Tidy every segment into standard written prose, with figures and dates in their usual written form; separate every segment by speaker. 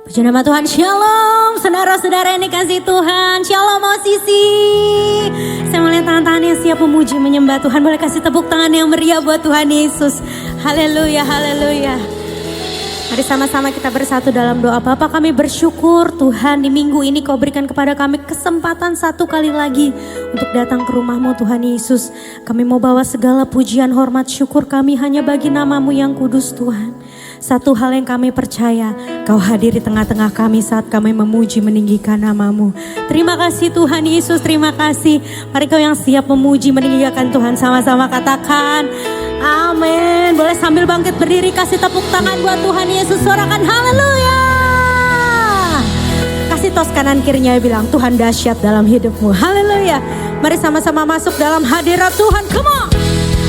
Speaker 1: Puji nama Tuhan, shalom saudara-saudara yang dikasih Tuhan, shalom Sisi. Saya melihat tangan-tangan yang siap memuji menyembah Tuhan, boleh kasih tepuk tangan yang meriah buat Tuhan Yesus. Haleluya, haleluya. Mari sama-sama kita bersatu dalam doa. Bapa, kami bersyukur Tuhan di minggu ini Kau berikan kepada kami kesempatan satu kali lagi untuk datang ke rumah-Mu Tuhan Yesus. Kami mau bawa segala pujian, hormat, syukur kami hanya bagi nama-Mu yang kudus Tuhan. Satu hal yang kami percaya, Kau hadir di tengah-tengah kami saat kami memuji meninggikan nama-Mu. Terima kasih Tuhan Yesus, terima kasih. Mari Kau yang siap memuji meninggikan Tuhan, sama-sama katakan amin. Boleh sambil bangkit berdiri, kasih tepuk tangan buat Tuhan Yesus, suarakan haleluya. Kasih tos kanan kirinya bilang Tuhan dahsyat dalam hidupmu, haleluya. Mari sama-sama masuk dalam hadirat Tuhan, come on.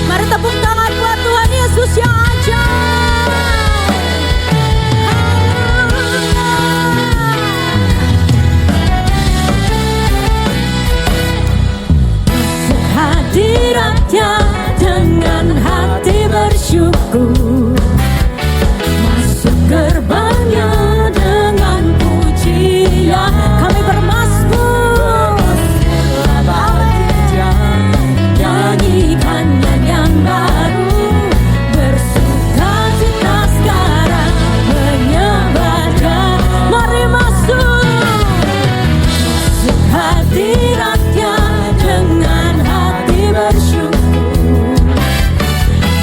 Speaker 1: Mari tepuk tangan buat Tuhan Yesus yang ajaib. Hadiratnya dengan hati bersyukur, masuk gerbangnya dengan pujian. Kami bermasmur, nyanyikan yang baru, bersuka cita sekarang menyembah Dia. Mari masuk hadiratnya dengan hati bersyukur,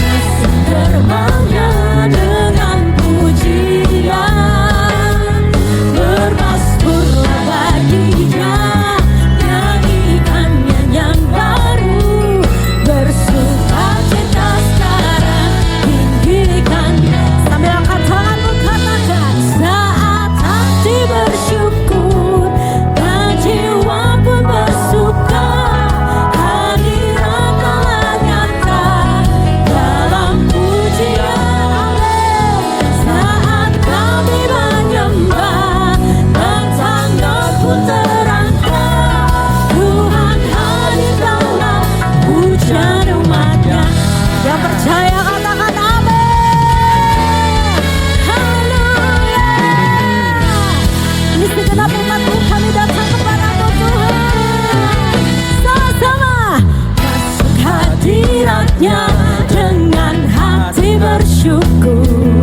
Speaker 1: masuk gerbangnya dengan pujian, bermasmurlah baginya, nyanyikan yang baru, bersuka cita sekarang, tinggikan. Sambil angkat tanganmu katakan, saat hati bersyukur dan jiwa pun bersuka, hadirat Allah nyata dalam pujian. Saat kami menyembah dan tangan pun terangkat, Tuhan hadir dalam pujian umat-Nya. Yang percaya katakan amin. Haleluya. Ini segenap umat-Mu kami datang kepada-Mu Tuhan. Sama-sama masuk hadiratnya dengan hati bersyukur,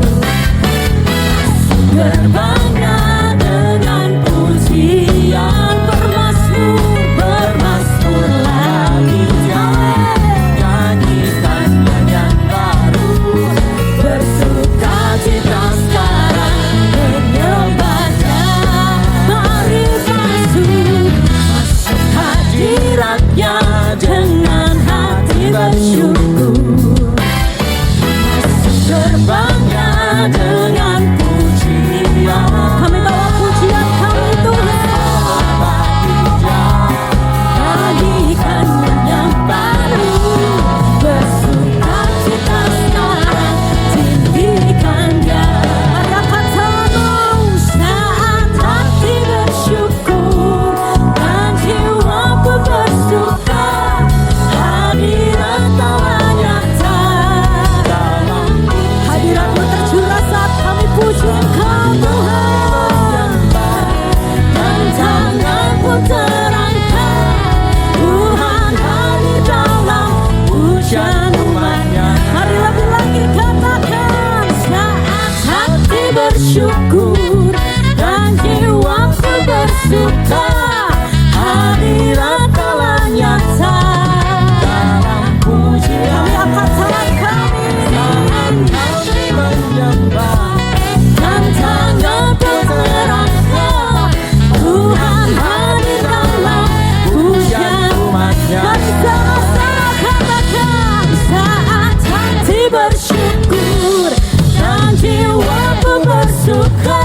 Speaker 1: masuk gerbangnya dengan pujian, bermasmur lagi Dia, nyanyikan yang baru, bersuka cita sekarang menyembah Dia. Mari masuk hadiratnya dengan hati bersyukur, masuk gerbangnya dengan pujian. Kami bawa pujian kami Tuhan, nyanyikan yang baru, bersuka cita sekarang, tinggikan Dia. Angkat tanganmu saat hati bersyukur dan jiwa pun bersuka, hadirat Allah nyata dalam hadirat-Mu tercurah saat kami puji Engkau Tuhan, dan tangan pun terangkat, Tuhan hadir dalam pujian umat-Nya. Mari lebih lagi katakan, saat hati bersyukur dan jiwa pun bersuka, hadirat Allah nyata dalam pujian. Kami angkat tangan kami menyembah dan tangan pun terangkat, Tuhan hadir dalam pujian umat-Nya. Mari sama-sama katakan, saat hati bersyukur dan jiwa pun bersuka,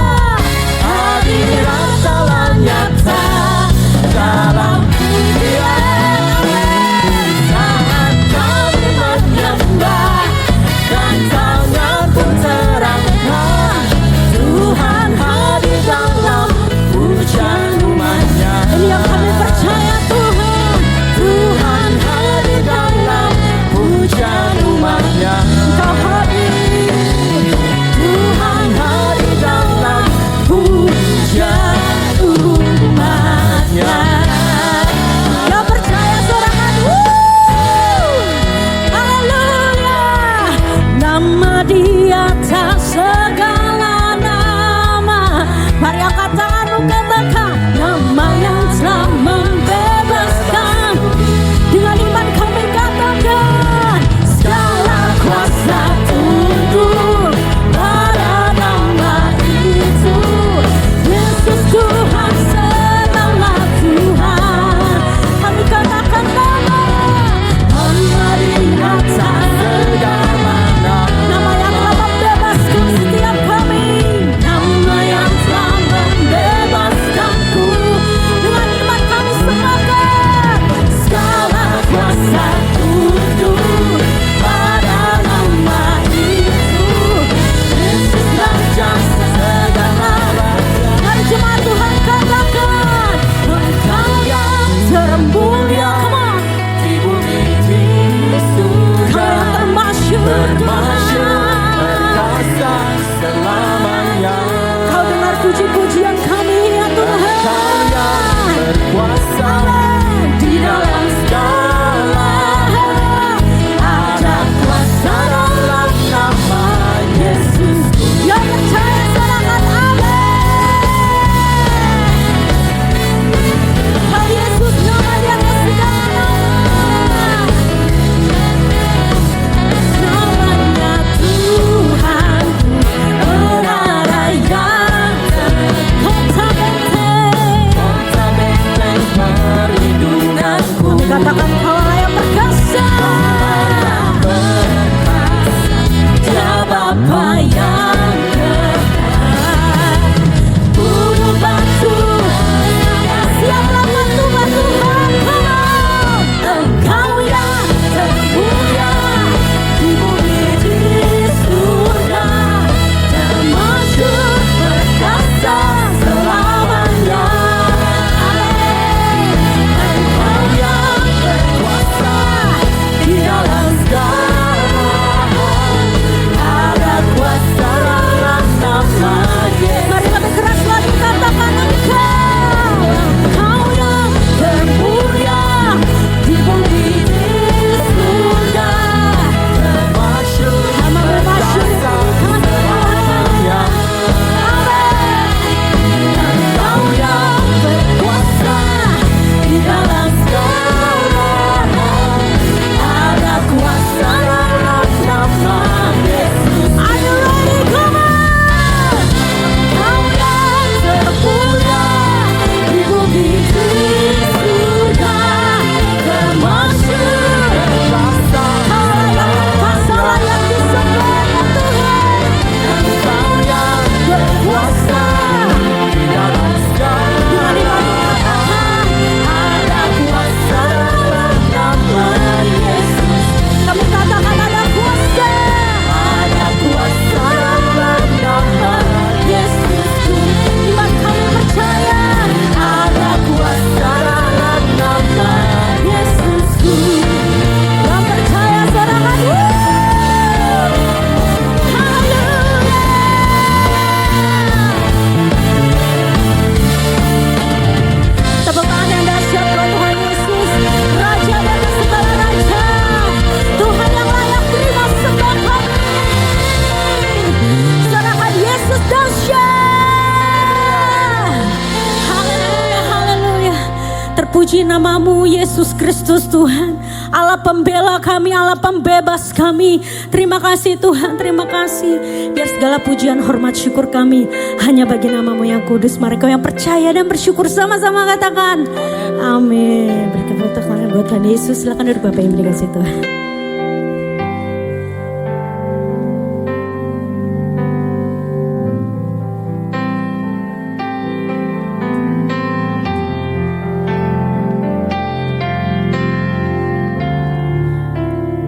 Speaker 1: puji namamu Yesus Kristus Tuhan. Allah pembela kami, Allah pembebas kami. Terima kasih Tuhan, terima kasih. Biar segala pujian, hormat, syukur kami hanya bagi namamu yang kudus. Mari kau yang percaya dan bersyukur sama-sama katakan amin. Beri tepuk tangan buat Tuhan Yesus. Silakan duduk Bapak yang dikasih Tuhan.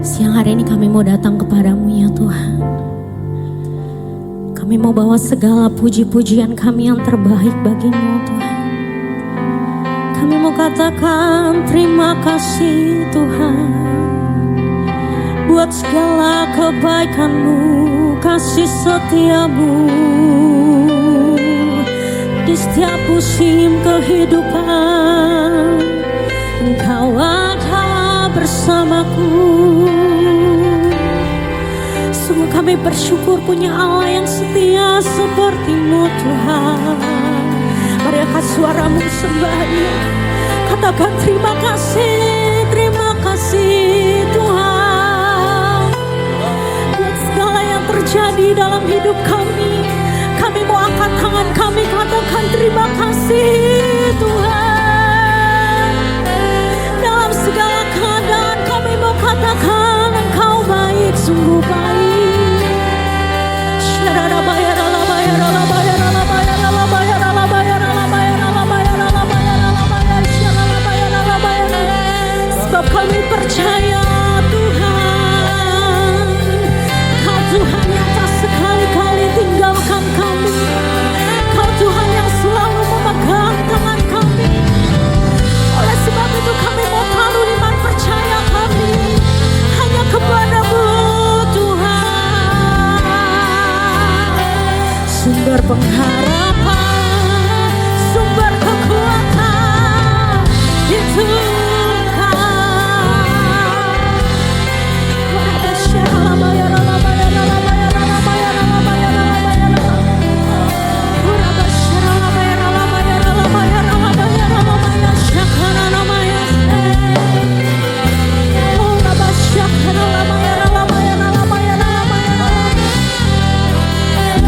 Speaker 1: Siang hari ini kami mau datang kepadamu ya Tuhan. Kami mau bawa segala puji-pujian kami yang terbaik bagimu Tuhan. Kami mau katakan terima kasih Tuhan. Buat segala kebaikanmu, kasih setiamu. Di setiap musim kehidupan, Engkau ada bersamaku. Sungguh kami bersyukur punya Allah yang setia seperti-Mu Tuhan. Mari angkat suaramu sembah Dia. Katakan terima kasih Tuhan. Buat segala yang terjadi dalam hidup kami. Kami mau angkat tangan kami katakan terima kasih Tuhan. Dalam segala keadaan kami mau katakan Engkau baik, sungguh baik. Sebab kami percaya Tuhan, Kau Tuhan yang tak sekali-kali tinggalkan kami. Kau Tuhan yang selalu memegang tangan kami. Oleh sebab itu kami mau taruh iman percaya kami hanya kepada-Mu Tuhan. Sumber pengharapan, sumber kekuatan itu Engkau.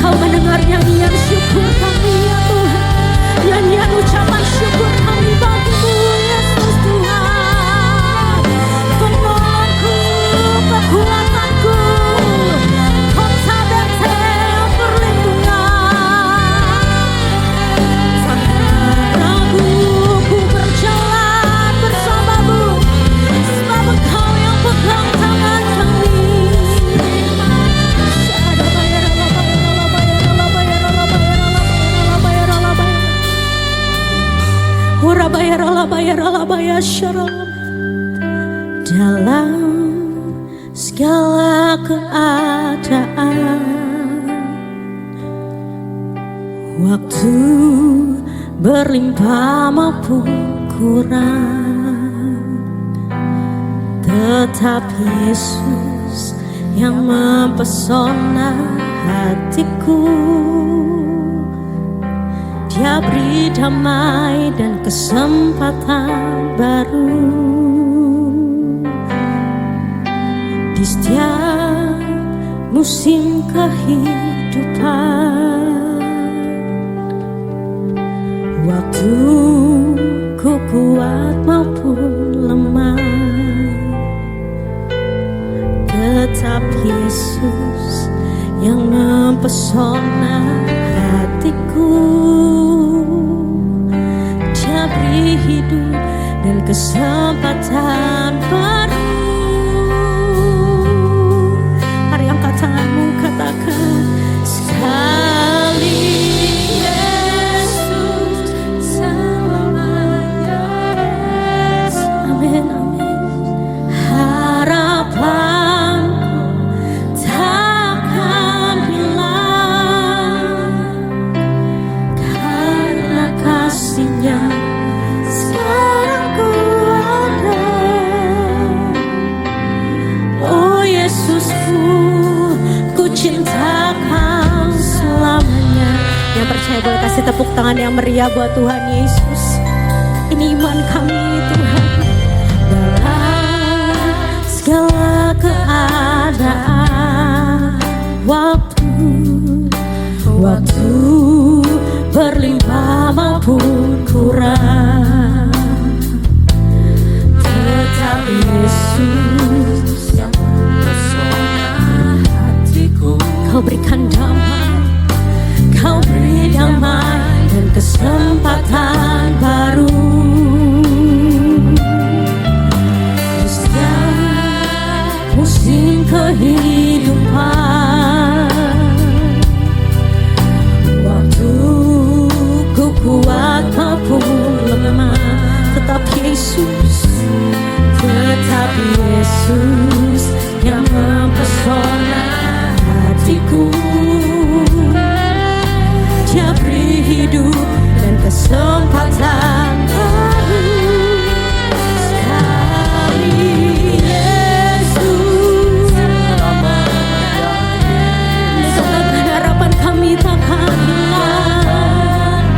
Speaker 1: Kau mendengar nyanyian syukur kami ya Tuhan. Nyanyian ucapan syukur kami bagi-Mu Yesus Tuhan. Penolongku, kekuatanku, kota Betel perlindungan. Tanpa ragu ku berjalan bersama-Mu, sebab Engkau yang pegang tangan kami. Dalam segala keadaan, waktu berlimpah maupun kurang, tetap Yesus yang mempesona hatiku. Dia beri damai dan kesempatan baru. Di setiap musim kehidupan, waktu ku kuat maupun lemah, tetap Yesus yang mempesona hatiku. Dia beri hidup dan kesempatan baru. Mari angkat tanganmu katakan sekali Yesus selamanya. Amin, amin. Harapanku takkan hilang karena kasih-Nya sekarang ku ada. Oh Yesusku, ku cinta Kau selamanya. Yang percaya boleh kasih tepuk tangan yang meriah buat Tuhan Yesus. kuatin iman kami Tuhan. Dalam segala keadaan, waktu berlimpah maupun kurang, tetap Yesus yang mempesona hatiku. Kau berikan damai, Kau beri damai dan kesempatan baru. Di setiap musim kehidupan, waktu ku kuat maupun lemah, tetap Yesus yang mempesona hatiku. Dia beri hidup dan kesempatan baru sekali. Yesus, sebabkan harapan kami takkan hilang,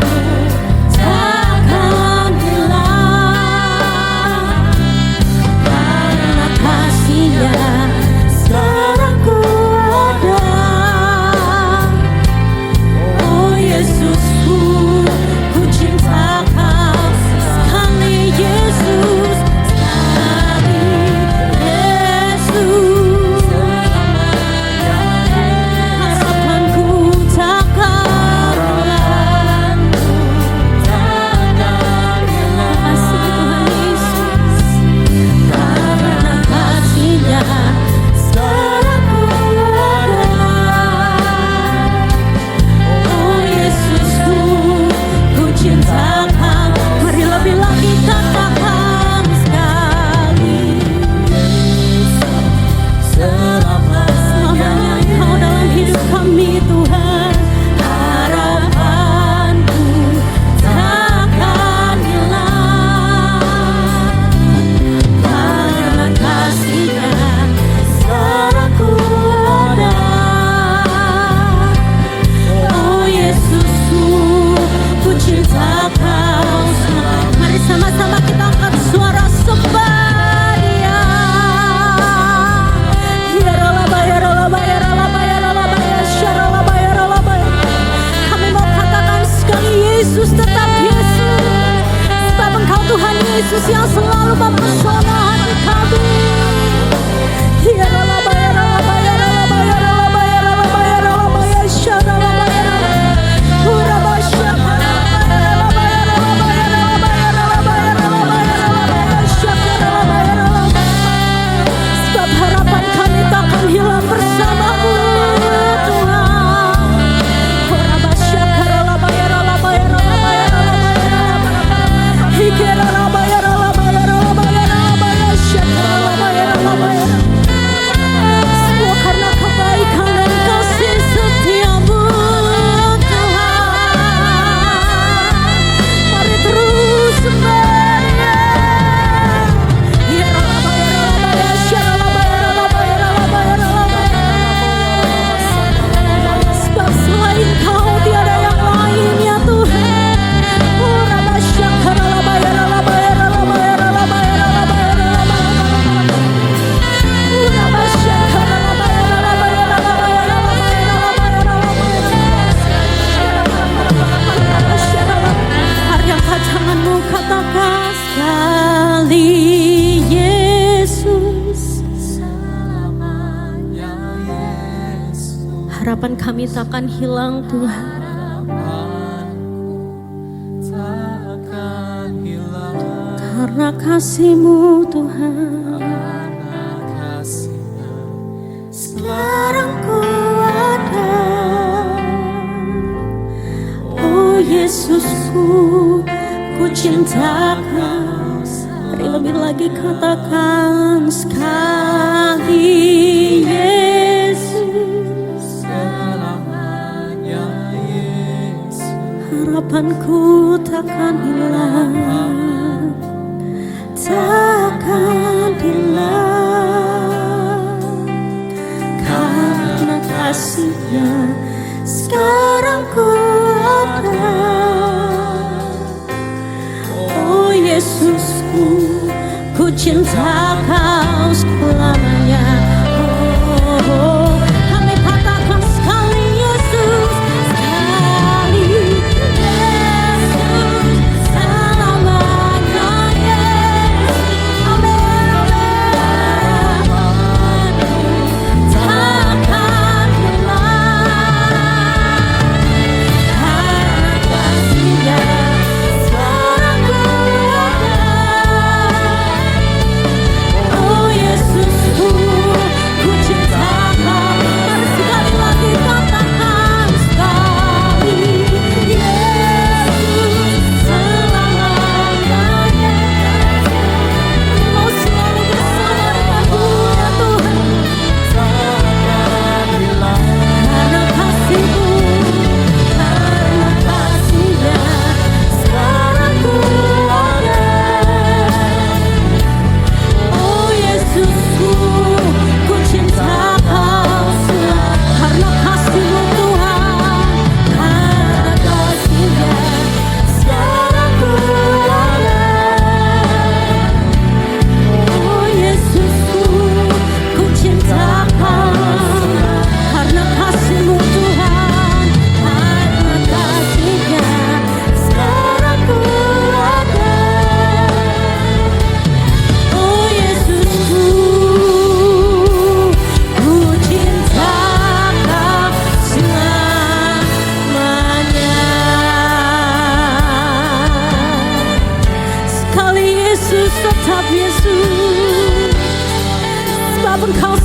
Speaker 1: takkan hilang, karena kasih-Nya sekarang ku ada. Oh Yesusku, ku cinta Kau sekali. Yesus, sekali. Yesus, harapanku takkan hilang. Kasih Tuhan Yesus, karena kasih-Nya sekarang ku ada. Oh Yesusku, ku cinta Kau. Mari lebih lagi katakan sekali. Selamanya Engkau dalam hidup kami Tuhan. Harapanku takkan hilang, karena kasih-Nya sekarang ku ada. Oh Yesusku, ku cinta Kau. Mari sama-sama kita angkat suara sembah Dia. Kami mau katakan sekali, Yesus tetap Yesus, sebab Engkau Tuhan Yesus yang selalu mempesona hati kami. Sebab harapan kami takkan hilang bersama-Mu Tuhan. Semua karena kebaikan dan kasih setia-Mu Tuhan. Mari terus sembah Dia. Sebab selain Kau tiada yang lain ya Tuhan. Mari angkat tanganmu, katakan sekali. Yesus, harapan kami takkan hilang Tuhan. Karena kasih-Mu Tuhan, sekarang ku ada. Oh Yesusku, ku cinta Kau. Mari lebih lagi katakan sekali. Yesus, harapanku takkan hilang, takkan hilang, karena kasih-Nya sekarang ku ada. Oh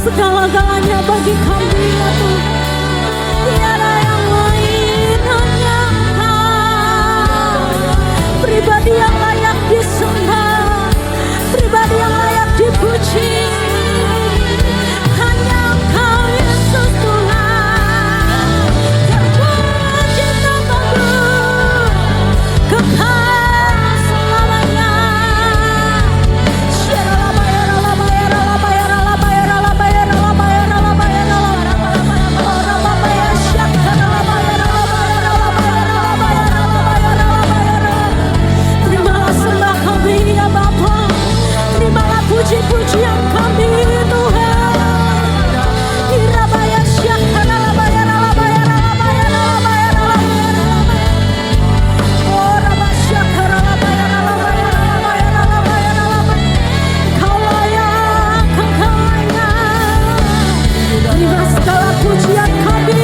Speaker 1: segala-galanya bagi kami ya Tuhan. Tiada yang lain, hanya Engkau, pribadi yang layak disembah, pribadi yang layak dipuji. Hanya Engkau Yesus Tuhan, terpuji terbagus, kekal selamanya. Terimalah sembah kami ya Bapa, terimalah puji-pujian kami Tuhan. Irabaya syakana labaya labaya labaya labaya labaya. Oh rabasyakara labaya labaya labaya labaya labaya. Kau layak, Engkau layak. Terima segala pujian kami.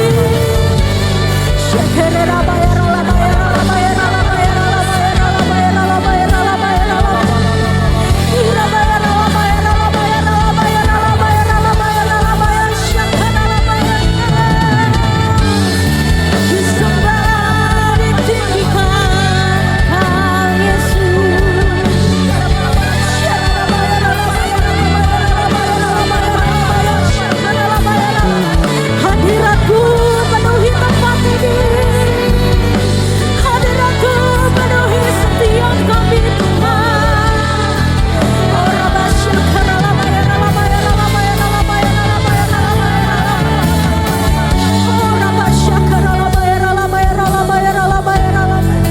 Speaker 1: Syakara labaya labaya labaya labaya labaya labaya labaya labaya labaya. Irabaya labaya labaya labaya labaya labaya labaya syakana labaya. Disembah, ditinggikan Kau Yesus. Hadiratku penuhi tempat ini, hadiratku penuhi setiap kami Tuhan. Oh rabasyakara labaya labaya labaya labaya labaya labaya. Oh rabasyakara labaya labaya labaya labaya labaya.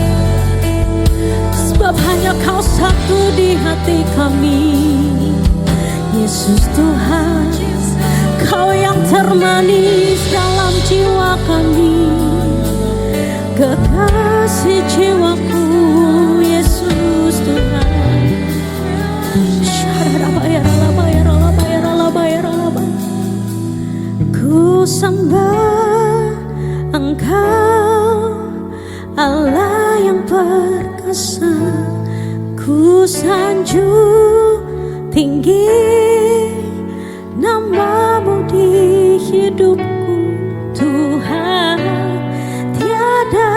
Speaker 1: Sebab hanya Kau satu di hati kami, Yesus Tuhan. Kau yang termanis dalam jiwa kami, kekasih jiwaku, Yesus Tuhan. Ku sembah Engkau, Allah yang perkasa. Ku sanjung tinggi nama-Mu di hidupku Tuhan, tiada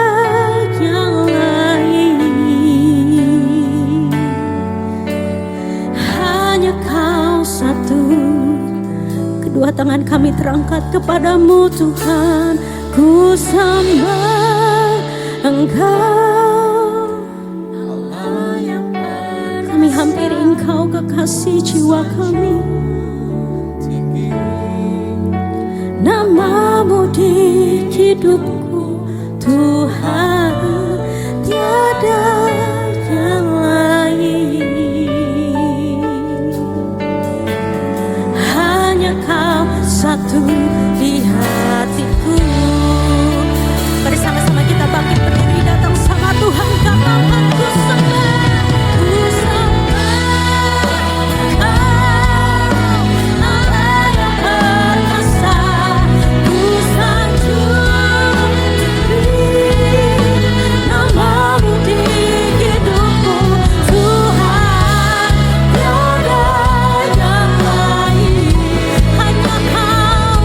Speaker 1: yang lain. Hanya Kau satu. Kedua tangan kami terangkat kepadamu Tuhan. Ku sembah Engkau, kami hampiri Engkau, kekasih jiwa kami. Nama-Mu di hidupku Tuhan, tiada yang lain. Hanya Kau satu di hatiku. Mari sama-sama kita bangkit berdiri, datang sama Tuhan, katakan ku sembah, ku sembah Engkau, Allah yang perkasa. Ku sanjung tinggi nama-Mu di hidupku Tuhan, tiada yang lain. Hanya Kau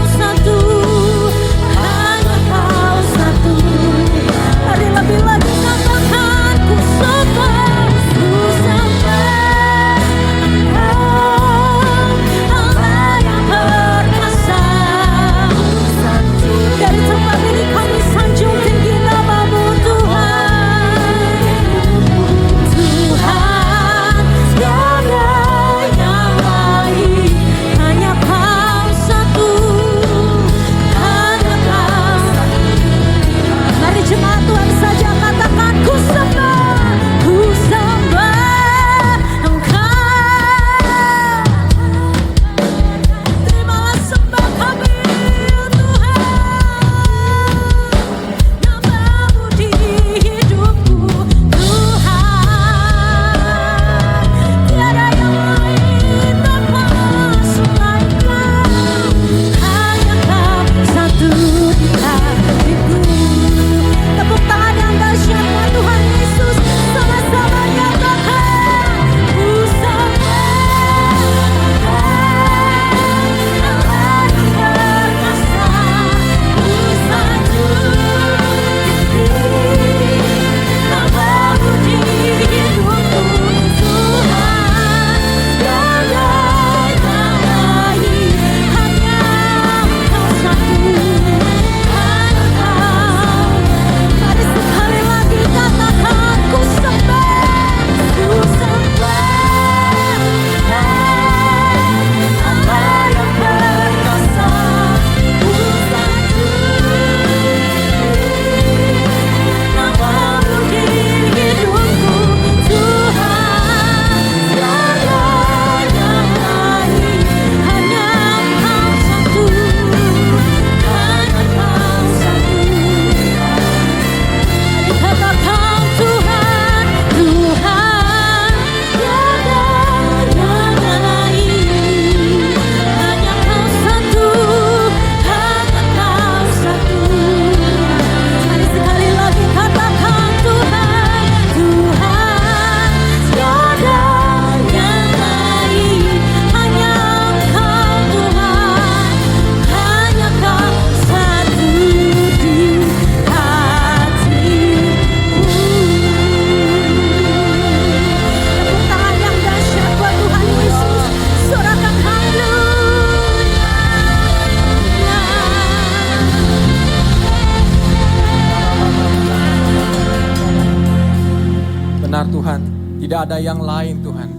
Speaker 2: Benar Tuhan, tidak ada yang lain Tuhan.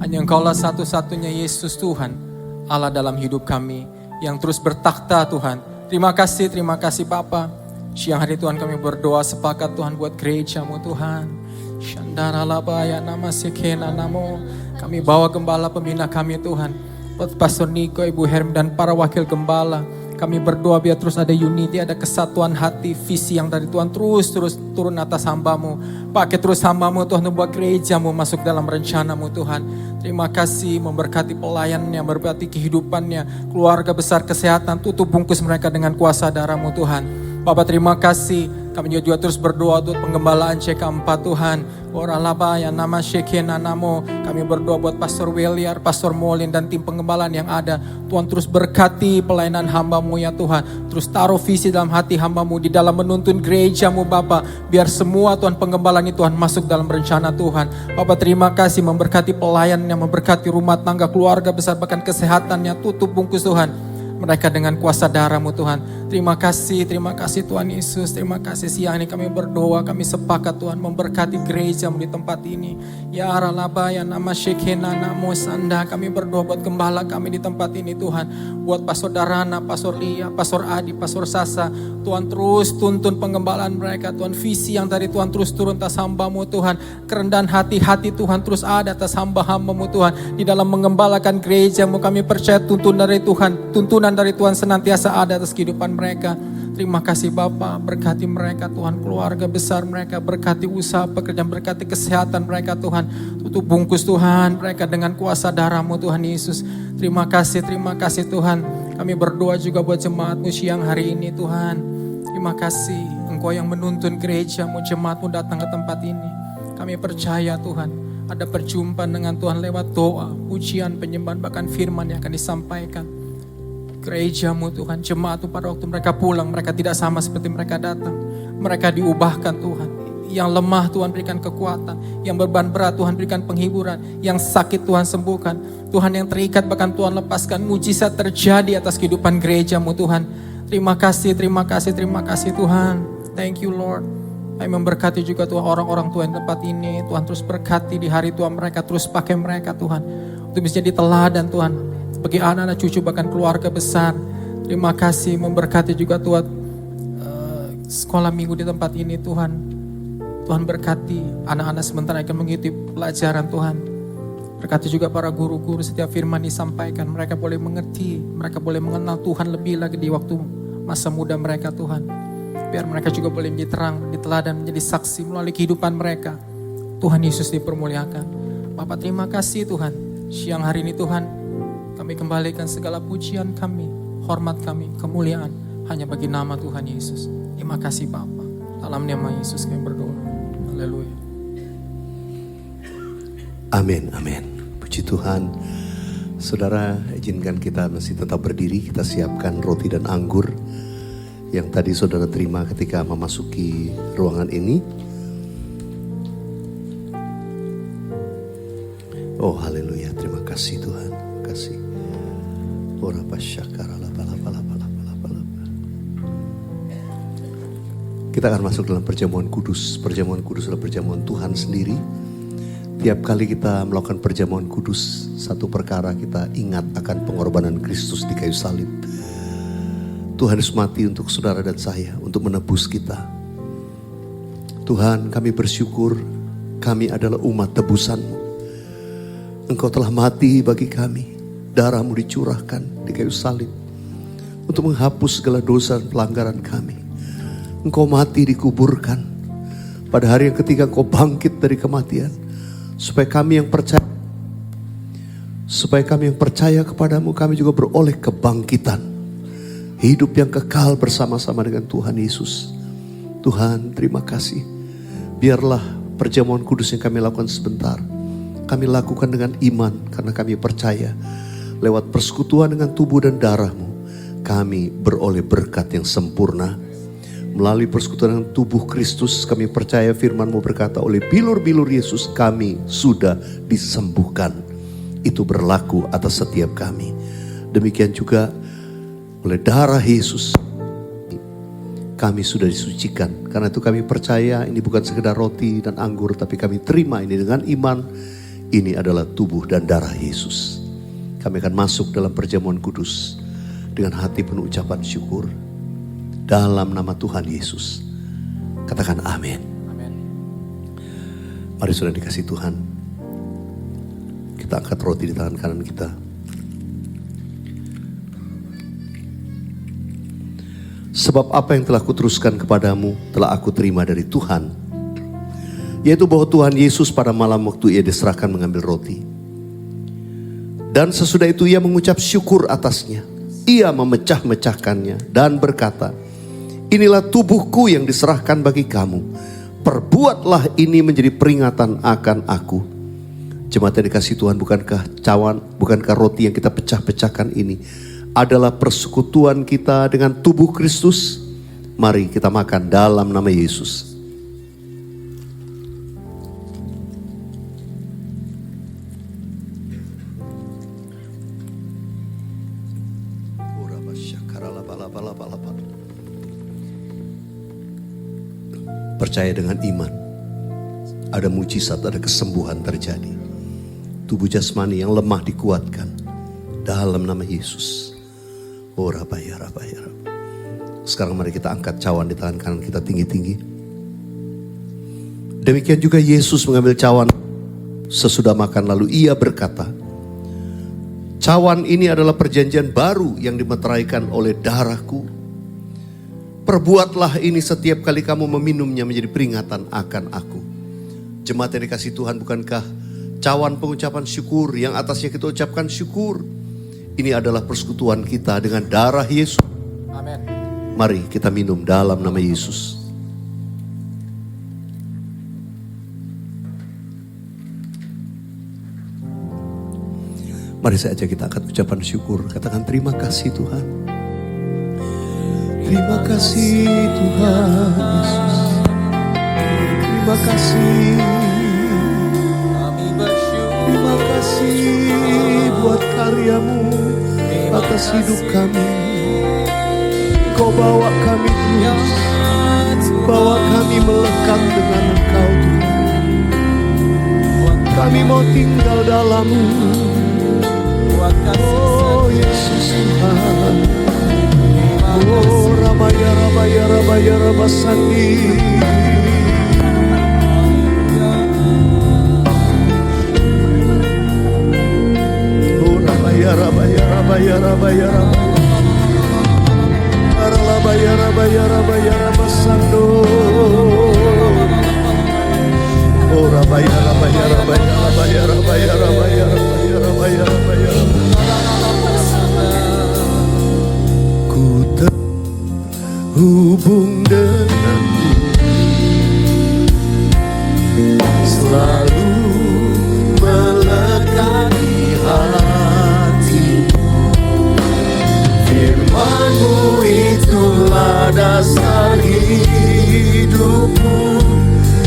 Speaker 2: Hanya Engkaulah satu-satunya Yesus Tuhan, Allah dalam hidup kami yang terus bertakhta Tuhan. Terima kasih Bapa. Siang hari Tuhan kami berdoa sepakat Tuhan buat gereja-Mu Tuhan. Shandara labaya nama sekena namo. Kami bawa gembala pembina kami Tuhan. Buat Pastor Niko, Ibu Herm dan para wakil gembala. Kami berdoa biar terus ada unity, ada kesatuan hati, visi yang dari Tuhan terus turun atas hamba-Mu. Pakai terus hamba-Mu Tuhan, membuat gereja-Mu masuk dalam rencana-Mu Tuhan. Terima kasih memberkati pelayannya, memberkati kehidupannya, keluarga besar kesehatan, tutup bungkus mereka dengan kuasa darah-Mu Tuhan. Bapak terima kasih, kami juga terus berdoa untuk penggembalaan CK4 Tuhan. Oralaba yang nama Shekena namo. Kami berdoa buat Pastor Weliar, Pastor Molin dan tim penggembalaan yang ada. Tuhan terus berkati pelayanan hamba-Mu ya Tuhan. Terus taruh visi dalam hati hamba-Mu di dalam menuntun gereja-Mu Bapak. Biar semua Tuhan penggembalaan ini Tuhan masuk dalam rencana Tuhan. Bapak terima kasih memberkati pelayannya, memberkati rumah tangga, keluarga besar, bahkan kesehatannya. Tutup bungkus Tuhan mereka dengan kuasa darah-Mu Tuhan. Terima kasih Tuhan Yesus. Terima kasih siang ini kami berdoa, kami sepakat Tuhan memberkati gereja-Mu di tempat ini. Ya Aralaba ya nama Shekena namo sanda. Kami berdoa buat gembala kami di tempat ini Tuhan. Buat Pastor Darana, Pastor Lia, Pastor Adi, Pastor Sasa. Tuhan terus tuntun penggembalaan mereka Tuhan. Visi yang dari Tuhan terus turun atas hamba-Mu Tuhan. Kerendahan hati Tuhan terus ada atas hamba-hamba-Mu Tuhan. Di dalam mengembalakan gereja-Mu kami percaya tuntunan dari Tuhan. Tuntunan dari Tuhan senantiasa ada atas kehidupan mereka. Terima kasih Bapa, berkati mereka Tuhan, keluarga besar mereka, berkati usaha pekerjaan, berkati kesehatan mereka Tuhan. Tutup bungkus Tuhan mereka dengan kuasa darah-Mu Tuhan Yesus. Terima kasih Tuhan. Kami berdoa juga buat jemaat-Mu siang hari ini Tuhan. Terima kasih Engkau yang menuntun gereja-Mu, jemaat-Mu datang ke tempat ini. Kami percaya Tuhan, ada perjumpaan dengan Tuhan lewat doa, pujian, penyembahan, bahkan firman yang akan disampaikan. Gereja-Mu Tuhan, jemaat-Mu pada waktu mereka pulang, mereka tidak sama seperti mereka datang. Mereka diubahkan Tuhan. Yang lemah Tuhan berikan kekuatan. Yang beban berat Tuhan berikan penghiburan. Yang sakit Tuhan sembuhkan. Tuhan yang terikat bahkan Tuhan lepaskan. Mujizat terjadi atas kehidupan gereja-Mu Tuhan. Terima kasih Tuhan. Thank you Lord. Kami memberkati juga Tuhan orang-orang Tuhan tempat ini. Tuhan terus berkati di hari Tuhan mereka. Terus pakai mereka Tuhan. Untuk bisa jadi teladan Tuhan. Bagi anak-anak cucu bahkan keluarga besar. Terima kasih memberkati juga Tuhan sekolah minggu di tempat ini Tuhan. Tuhan berkati anak-anak sementara akan mengikuti pelajaran Tuhan. Berkati juga para guru-guru setiap firman disampaikan. Mereka boleh mengerti, mereka boleh mengenal Tuhan lebih lagi di waktu masa muda mereka Tuhan. Biar mereka juga boleh menjadi terang, diteladan, menjadi saksi melalui kehidupan mereka. Tuhan Yesus dipermuliakan. Bapak terima kasih Tuhan. Siang hari ini Tuhan, kami kembalikan segala pujian kami, hormat kami, kemuliaan hanya bagi nama Tuhan Yesus. Terima kasih Bapa. Dalam nama Yesus kami berdoa. Haleluya.
Speaker 3: Amin. Puji Tuhan. Saudara, izinkan kita masih tetap berdiri. Kita siapkan roti dan anggur yang tadi saudara terima ketika memasuki ruangan ini. Oh haleluya, terima kasih Tuhan. Terima kasih. Kita akan masuk dalam perjamuan kudus. Perjamuan kudus adalah perjamuan Tuhan sendiri. Tiap kali kita melakukan perjamuan kudus, satu perkara kita ingat akan pengorbanan Kristus di kayu salib. Tuhan Yesus mati untuk saudara dan saya, untuk menebus kita. Tuhan, kami bersyukur kami adalah umat tebusan-Mu. Engkau telah mati bagi kami. Darah-Mu dicurahkan di kayu salib untuk menghapus segala dosa dan pelanggaran kami. Engkau mati dikuburkan pada hari yang ketiga Engkau bangkit dari kematian, supaya kami yang percaya kepadamu, kami juga beroleh kebangkitan, hidup yang kekal bersama-sama dengan Tuhan Yesus. Tuhan, terima kasih. Biarlah perjamuan kudus yang kami lakukan sebentar, kami lakukan dengan iman karena kami percaya lewat persekutuan dengan tubuh dan darah-Mu, kami beroleh berkat yang sempurna. Melalui persekutuan dengan tubuh Kristus, kami percaya firman-Mu berkata, oleh bilur-bilur Yesus kami sudah disembuhkan. Itu berlaku atas setiap kami. Demikian juga oleh darah Yesus, kami sudah disucikan. Karena itu kami percaya ini bukan sekedar roti dan anggur, tapi kami terima ini dengan iman. Ini adalah tubuh dan darah Yesus. Kami akan masuk dalam perjamuan kudus dengan hati penuh ucapan syukur. Dalam nama Tuhan Yesus. Katakan amin.
Speaker 2: Amin.
Speaker 3: Mari saudara dikasih Tuhan. Kita angkat roti di tangan kanan kita. Sebab apa yang telah kuteruskan kepadamu telah aku terima dari Tuhan. Yaitu bahwa Tuhan Yesus pada malam waktu ia diserahkan mengambil roti. Dan sesudah itu ia mengucap syukur atasnya. Ia memecah-mecahkannya dan berkata, inilah tubuhku yang diserahkan bagi kamu. Perbuatlah ini menjadi peringatan akan aku. Jemaat yang dikasih Tuhan, bukankah roti yang kita pecah-pecahkan ini adalah persekutuan kita dengan tubuh Kristus? Mari kita makan dalam nama Yesus. Percaya dengan iman, ada mujizat, ada kesembuhan terjadi. Tubuh jasmani yang lemah dikuatkan dalam nama Yesus. Oh rabaya. Sekarang mari kita angkat cawan di tangan kanan kita tinggi-tinggi. Demikian juga Yesus mengambil cawan sesudah makan, lalu ia berkata, cawan ini adalah perjanjian baru yang dimeteraikan oleh darahku. Perbuatlah ini setiap kali kamu meminumnya menjadi peringatan akan aku. Jemaat yang dikasih Tuhan, bukankah cawan pengucapan syukur yang atasnya kita ucapkan syukur? Ini adalah persekutuan kita dengan darah Yesus.
Speaker 2: Amin.
Speaker 3: Mari kita minum dalam nama Yesus. Mari saja kita angkat ucapan syukur. Katakan terima kasih Tuhan. Terima kasih Tuhan Yesus. Terima kasih.
Speaker 2: Kami bersyukur.
Speaker 3: Terima kasih buat karyamu atas hidup kami. Kau bawa kami terus, bawa kami melekat dengan Engkau Tuhan. Kami mau tinggal dalam-Mu. Oh Yesus Tuhan. Oh Ramaya Rabasandi. Oh Ramaya Rabasando. Oh Rabaya. Ku terhubung denganmu, selalu melekat di hati. Firman-Mu itulah dasar hidupku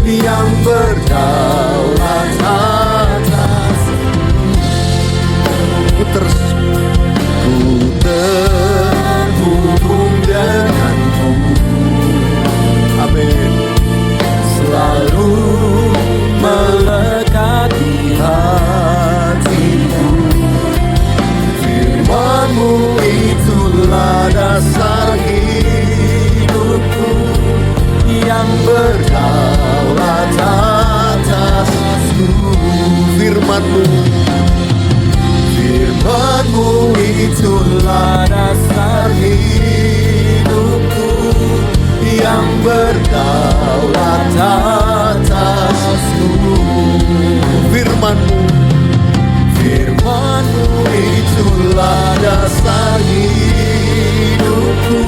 Speaker 3: yang berdaulat atas. Ku terhubung denganmu. Amin. Selalu melekat di hatiku. Firman-Mu itulah dasar hidupku yang berdaulat atasku. Firman-Mu itulah dasar hidupku yang berdaulat atasku. Firman-Mu itulah dasar hidupku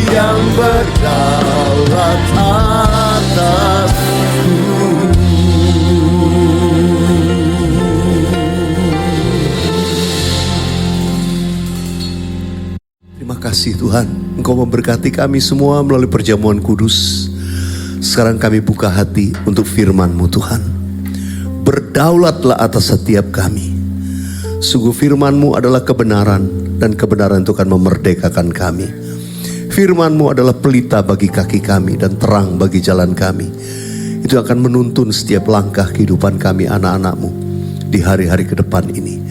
Speaker 3: yang berdaulat atasku. Terima kasih Tuhan, Engkau memberkati kami semua melalui perjamuan kudus. Sekarang kami buka hati untuk firman-Mu Tuhan. Berdaulatlah atas setiap kami. Sungguh firman-Mu adalah kebenaran, dan kebenaran itu akan memerdekakan kami. Firman-Mu adalah pelita bagi kaki kami dan terang bagi jalan kami. Itu akan menuntun setiap langkah kehidupan kami anak-anak-Mu di hari-hari ke depan ini.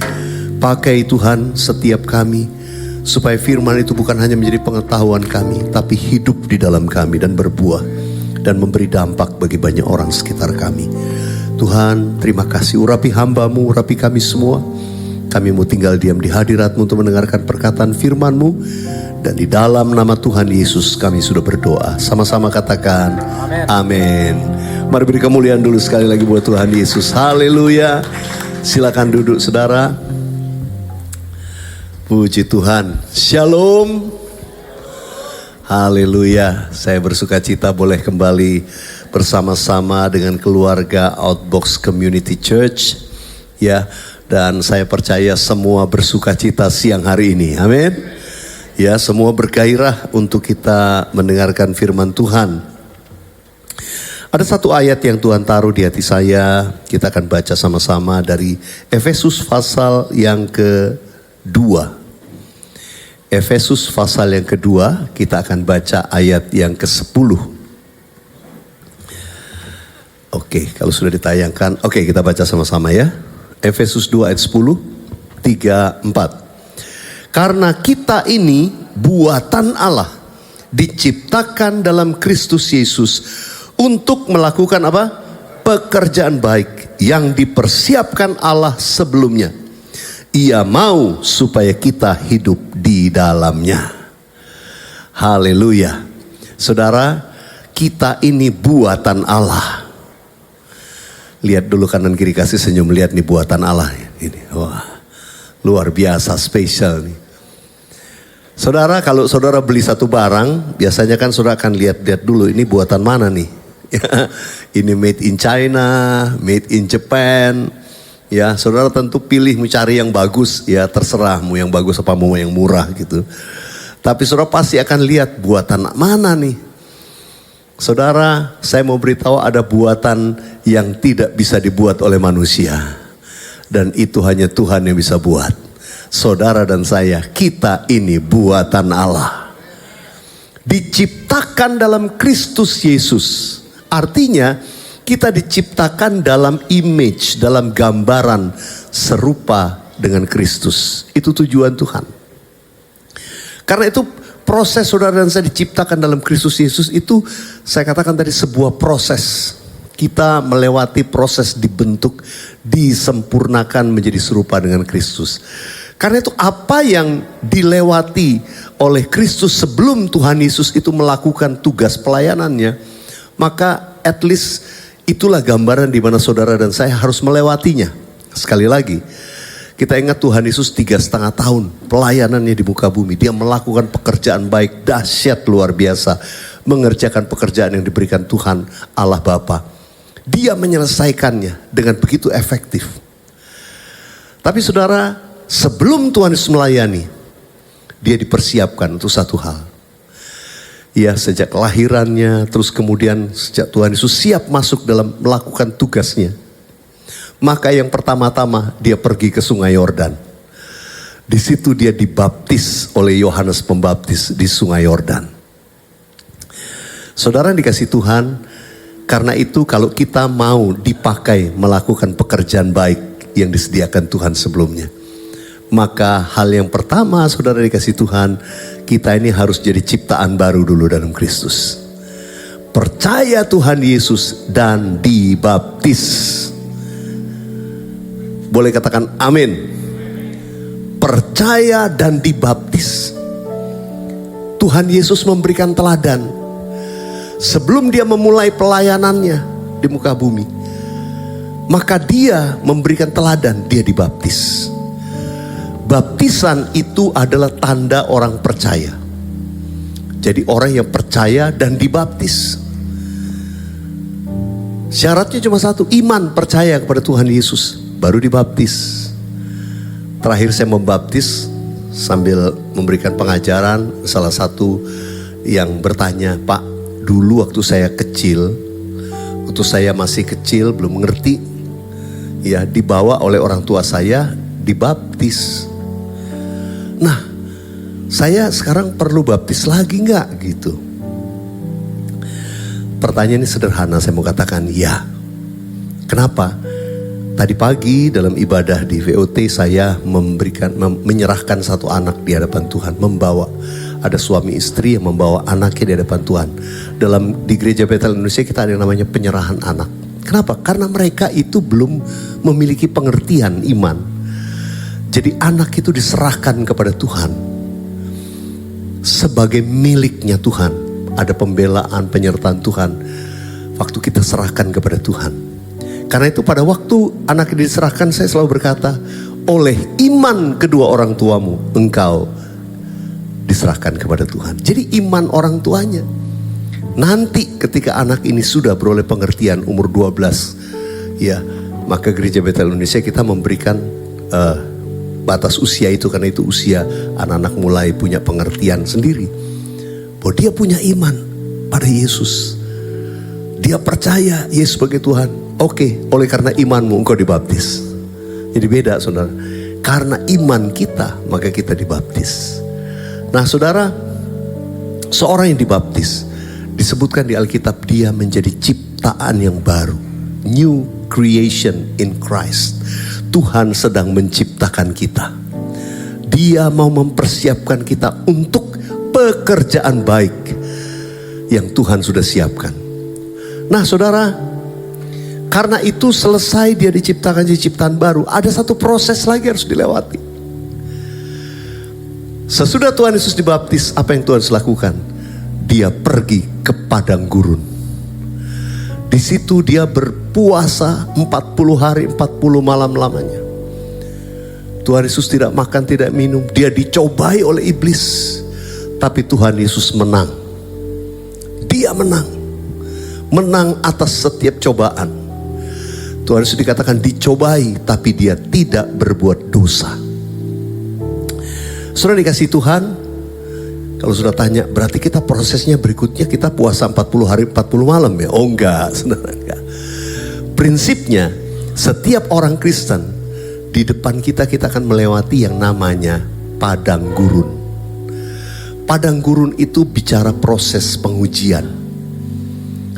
Speaker 3: Pakai Tuhan setiap kami, supaya firman itu bukan hanya menjadi pengetahuan kami, tapi hidup di dalam kami dan berbuah dan memberi dampak bagi banyak orang sekitar kami. Tuhan, terima kasih. Urapi hamba-Mu, urapi kami semua. Kami mau tinggal diam di hadirat-Mu untuk mendengarkan perkataan firman-Mu. Dan di dalam nama Tuhan Yesus kami sudah berdoa. Sama-sama katakan amin. Mari beri kemuliaan dulu sekali lagi buat Tuhan Yesus. Haleluya. Silakan duduk saudara. Puji Tuhan. Shalom. Haleluya. Saya bersuka cita boleh kembali bersama-sama dengan keluarga Outbox Community Church. Ya, dan saya percaya semua bersuka cita siang hari ini. Amin. Ya, semua bergairah untuk kita mendengarkan firman Tuhan. Ada satu ayat yang Tuhan taruh di hati saya. Kita akan baca sama-sama dari Efesus pasal yang kedua. Efesus pasal yang kedua, kita akan baca ayat yang ke-10. Oke, kalau sudah ditayangkan, oke kita baca sama-sama ya. Efesus 2 ayat 10, 3, 4. Karena kita ini buatan Allah, diciptakan dalam Kristus Yesus untuk melakukan apa? Pekerjaan baik yang dipersiapkan Allah sebelumnya. Ia mau supaya kita hidup di dalamnya. Haleluya. Saudara, kita ini buatan Allah. Lihat dulu kanan kiri, kasih senyum, lihat nih buatan Allah ini. Wah, luar biasa, spesial nih. Saudara, kalau saudara beli satu barang, biasanya kan saudara akan lihat-lihat dulu ini buatan mana nih. Ini made in China, made in Japan. Ya, saudara tentu pilih mencari yang bagus, ya terserah mau yang bagus apa mau yang murah gitu. Tapi saudara pasti akan lihat buatan mana nih. Saudara, saya mau beritahu ada buatan yang tidak bisa dibuat oleh manusia. Dan itu hanya Tuhan yang bisa buat. Saudara dan saya, kita ini buatan Allah. Diciptakan dalam Kristus Yesus. Artinya, kita diciptakan dalam image, dalam gambaran serupa dengan Kristus. Itu tujuan Tuhan. Karena itu proses saudara dan saya diciptakan dalam Kristus Yesus itu, saya katakan tadi sebuah proses. Kita melewati proses dibentuk, disempurnakan menjadi serupa dengan Kristus. Karena itu apa yang dilewati oleh Kristus sebelum Tuhan Yesus itu melakukan tugas pelayanannya, maka at least itulah gambaran di mana saudara dan saya harus melewatinya. Sekali lagi, kita ingat Tuhan Yesus 3,5 tahun pelayanannya di muka bumi. Dia melakukan pekerjaan baik, dahsyat, luar biasa. Mengerjakan pekerjaan yang diberikan Tuhan Allah Bapa. Dia menyelesaikannya dengan begitu efektif. Tapi saudara, sebelum Tuhan Yesus melayani, dia dipersiapkan untuk satu hal. Ya, sejak kelahirannya, terus kemudian sejak Tuhan Yesus siap masuk dalam melakukan tugasnya. Maka yang pertama-tama dia pergi ke Sungai Yordan. Di situ dia dibaptis oleh Yohanes Pembaptis di Sungai Yordan. Saudara yang dikasih Tuhan, karena itu kalau kita mau dipakai melakukan pekerjaan baik yang disediakan Tuhan sebelumnya, maka hal yang pertama saudara dikasih Tuhan, kita ini harus jadi ciptaan baru dulu dalam Kristus. Percaya Tuhan Yesus dan dibaptis. Boleh katakan amin. Percaya dan dibaptis. Tuhan Yesus memberikan teladan. Sebelum dia memulai pelayanannya di muka bumi, maka dia memberikan teladan, dia dibaptis. Baptisan itu adalah tanda orang percaya. Jadi orang yang percaya dan dibaptis. Syaratnya cuma satu, iman, percaya kepada Tuhan Yesus, baru dibaptis. Terakhir saya membaptis sambil memberikan pengajaran. Salah satu yang bertanya, Pak, dulu waktu saya kecil, waktu saya masih kecil belum mengerti, ya dibawa oleh orang tua saya dibaptis. Nah, saya sekarang perlu baptis lagi nggak gitu? Pertanyaan ini sederhana, saya mau katakan ya. Kenapa? Tadi pagi dalam ibadah di VOT saya menyerahkan satu anak di hadapan Tuhan, ada suami istri yang membawa anaknya di hadapan Tuhan. Di gereja Betel Indonesia kita ada yang namanya penyerahan anak. Kenapa? Karena mereka itu belum memiliki pengertian iman. Jadi anak itu diserahkan kepada Tuhan sebagai miliknya Tuhan. Ada pembelaan, penyertaan Tuhan. Waktu kita serahkan kepada Tuhan. Karena itu pada waktu anak diserahkan, saya selalu berkata, oleh iman kedua orang tuamu, engkau diserahkan kepada Tuhan. Jadi iman orang tuanya. Nanti ketika anak ini sudah beroleh pengertian umur 12, ya, maka gereja Betel Indonesia kita memberikan batas usia itu, karena itu usia anak-anak mulai punya pengertian sendiri. Bahwa dia punya iman pada Yesus. Dia percaya Yesus sebagai Tuhan. Oke, oleh karena imanmu engkau dibaptis. Jadi beda saudara. Karena iman kita, maka kita dibaptis. Nah saudara, seorang yang dibaptis, disebutkan di Alkitab dia menjadi ciptaan yang baru. New creation in Christ. Tuhan sedang menciptakan kita. Dia mau mempersiapkan kita untuk pekerjaan baik yang Tuhan sudah siapkan. Nah saudara, karena itu selesai dia diciptakan jadi ciptaan baru, ada satu proses lagi harus dilewati. Sesudah Tuhan Yesus dibaptis, apa yang Tuhan lakukan? Dia pergi ke padang gurun. Di situ dia berpuasa 40 hari 40 malam lamanya. Tuhan Yesus tidak makan, tidak minum. Dia dicobai oleh iblis. Tapi Tuhan Yesus menang. Dia menang. Menang atas setiap cobaan. Tuhan Yesus dikatakan dicobai, tapi dia tidak berbuat dosa. Sudah dikasih Tuhan. Kalau sudah tanya, berarti kita prosesnya berikutnya kita puasa 40 hari 40 malam ya? Oh enggak, saudara, enggak. Prinsipnya, setiap orang Kristen, di depan kita akan melewati yang namanya padang gurun. Padang gurun itu bicara proses pengujian.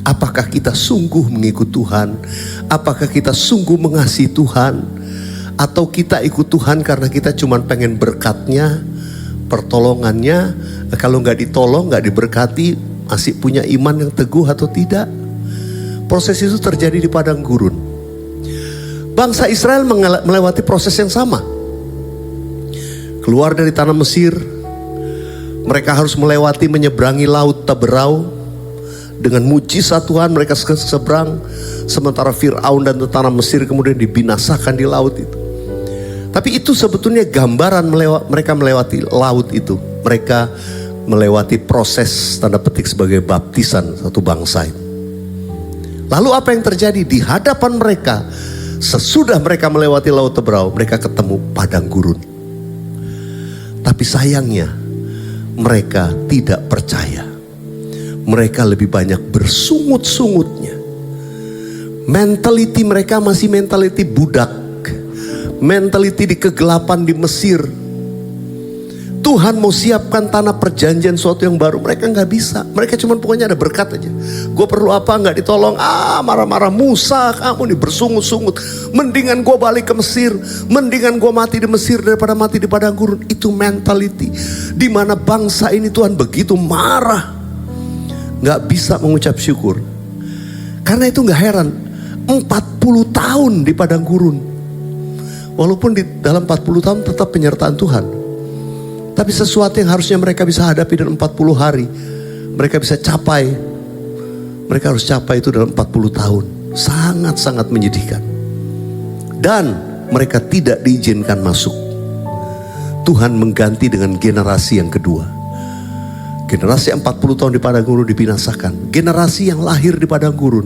Speaker 3: Apakah kita sungguh mengikut Tuhan? Apakah kita sungguh mengasihi Tuhan? Atau kita ikut Tuhan karena kita cuma pengen berkatnya, pertolongannya? Kalau nggak ditolong, nggak diberkati, masih punya iman yang teguh atau tidak? Proses itu terjadi di padang gurun. Bangsa Israel melewati proses yang sama. Keluar dari tanah Mesir, mereka harus menyeberangi laut Taberau. Dengan mujizat Tuhan mereka seberang. Sementara Fir'aun dan tentara Mesir kemudian dibinasakan di laut itu. Tapi itu sebetulnya gambaran mereka melewati laut itu. Mereka melewati proses tanda petik sebagai baptisan satu bangsa itu. Lalu apa yang terjadi di hadapan mereka? Sesudah mereka melewati laut Taberau, mereka ketemu padang gurun. Tapi sayangnya mereka tidak percaya. Mereka lebih banyak bersungut-sungutnya. Mentality mereka masih mentality budak. Mentality di kegelapan di Mesir. Tuhan mau siapkan tanah perjanjian suatu yang baru. Mereka gak bisa. Mereka cuma pokoknya ada berkat aja. Gue perlu apa gak ditolong. Marah-marah Musa, kamu nih bersungut-sungut. Mendingan gue balik ke Mesir. Mendingan gue mati di Mesir daripada mati di padang gurun. Itu mentality. Dimana bangsa ini Tuhan begitu marah. Gak bisa mengucap syukur. Karena itu gak heran 40 tahun di padang gurun. Walaupun di dalam 40 tahun tetap penyertaan Tuhan. Tapi sesuatu yang harusnya mereka bisa hadapi dalam 40 hari, mereka bisa capai. Mereka harus capai itu dalam 40 tahun. Sangat-sangat menyedihkan. Dan mereka tidak diizinkan masuk. Tuhan mengganti dengan generasi yang kedua. Generasi 40 tahun di padang gurun dibinasakan. Generasi yang lahir di padang gurun,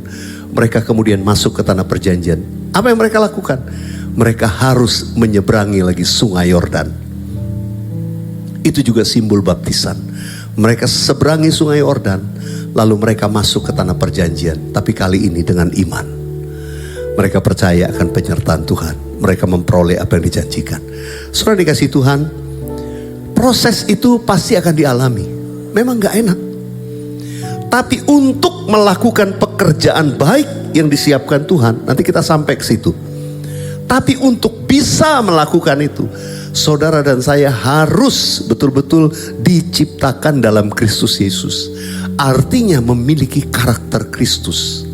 Speaker 3: mereka kemudian masuk ke tanah perjanjian. Apa yang mereka lakukan? Mereka harus menyeberangi lagi sungai Yordan. Itu juga simbol baptisan. Mereka seberangi sungai Yordan, lalu mereka masuk ke tanah perjanjian. Tapi kali ini dengan iman. Mereka percaya akan penyertaan Tuhan. Mereka memperoleh apa yang dijanjikan. Saudara dikasih Tuhan, Proses itu pasti akan dialami. Memang gak enak. Tapi untuk melakukan pekerjaan baik yang disiapkan Tuhan, nanti kita sampai ke situ. Tapi untuk bisa melakukan itu, saudara dan saya harus betul-betul diciptakan dalam Kristus Yesus. Artinya memiliki karakter Kristus.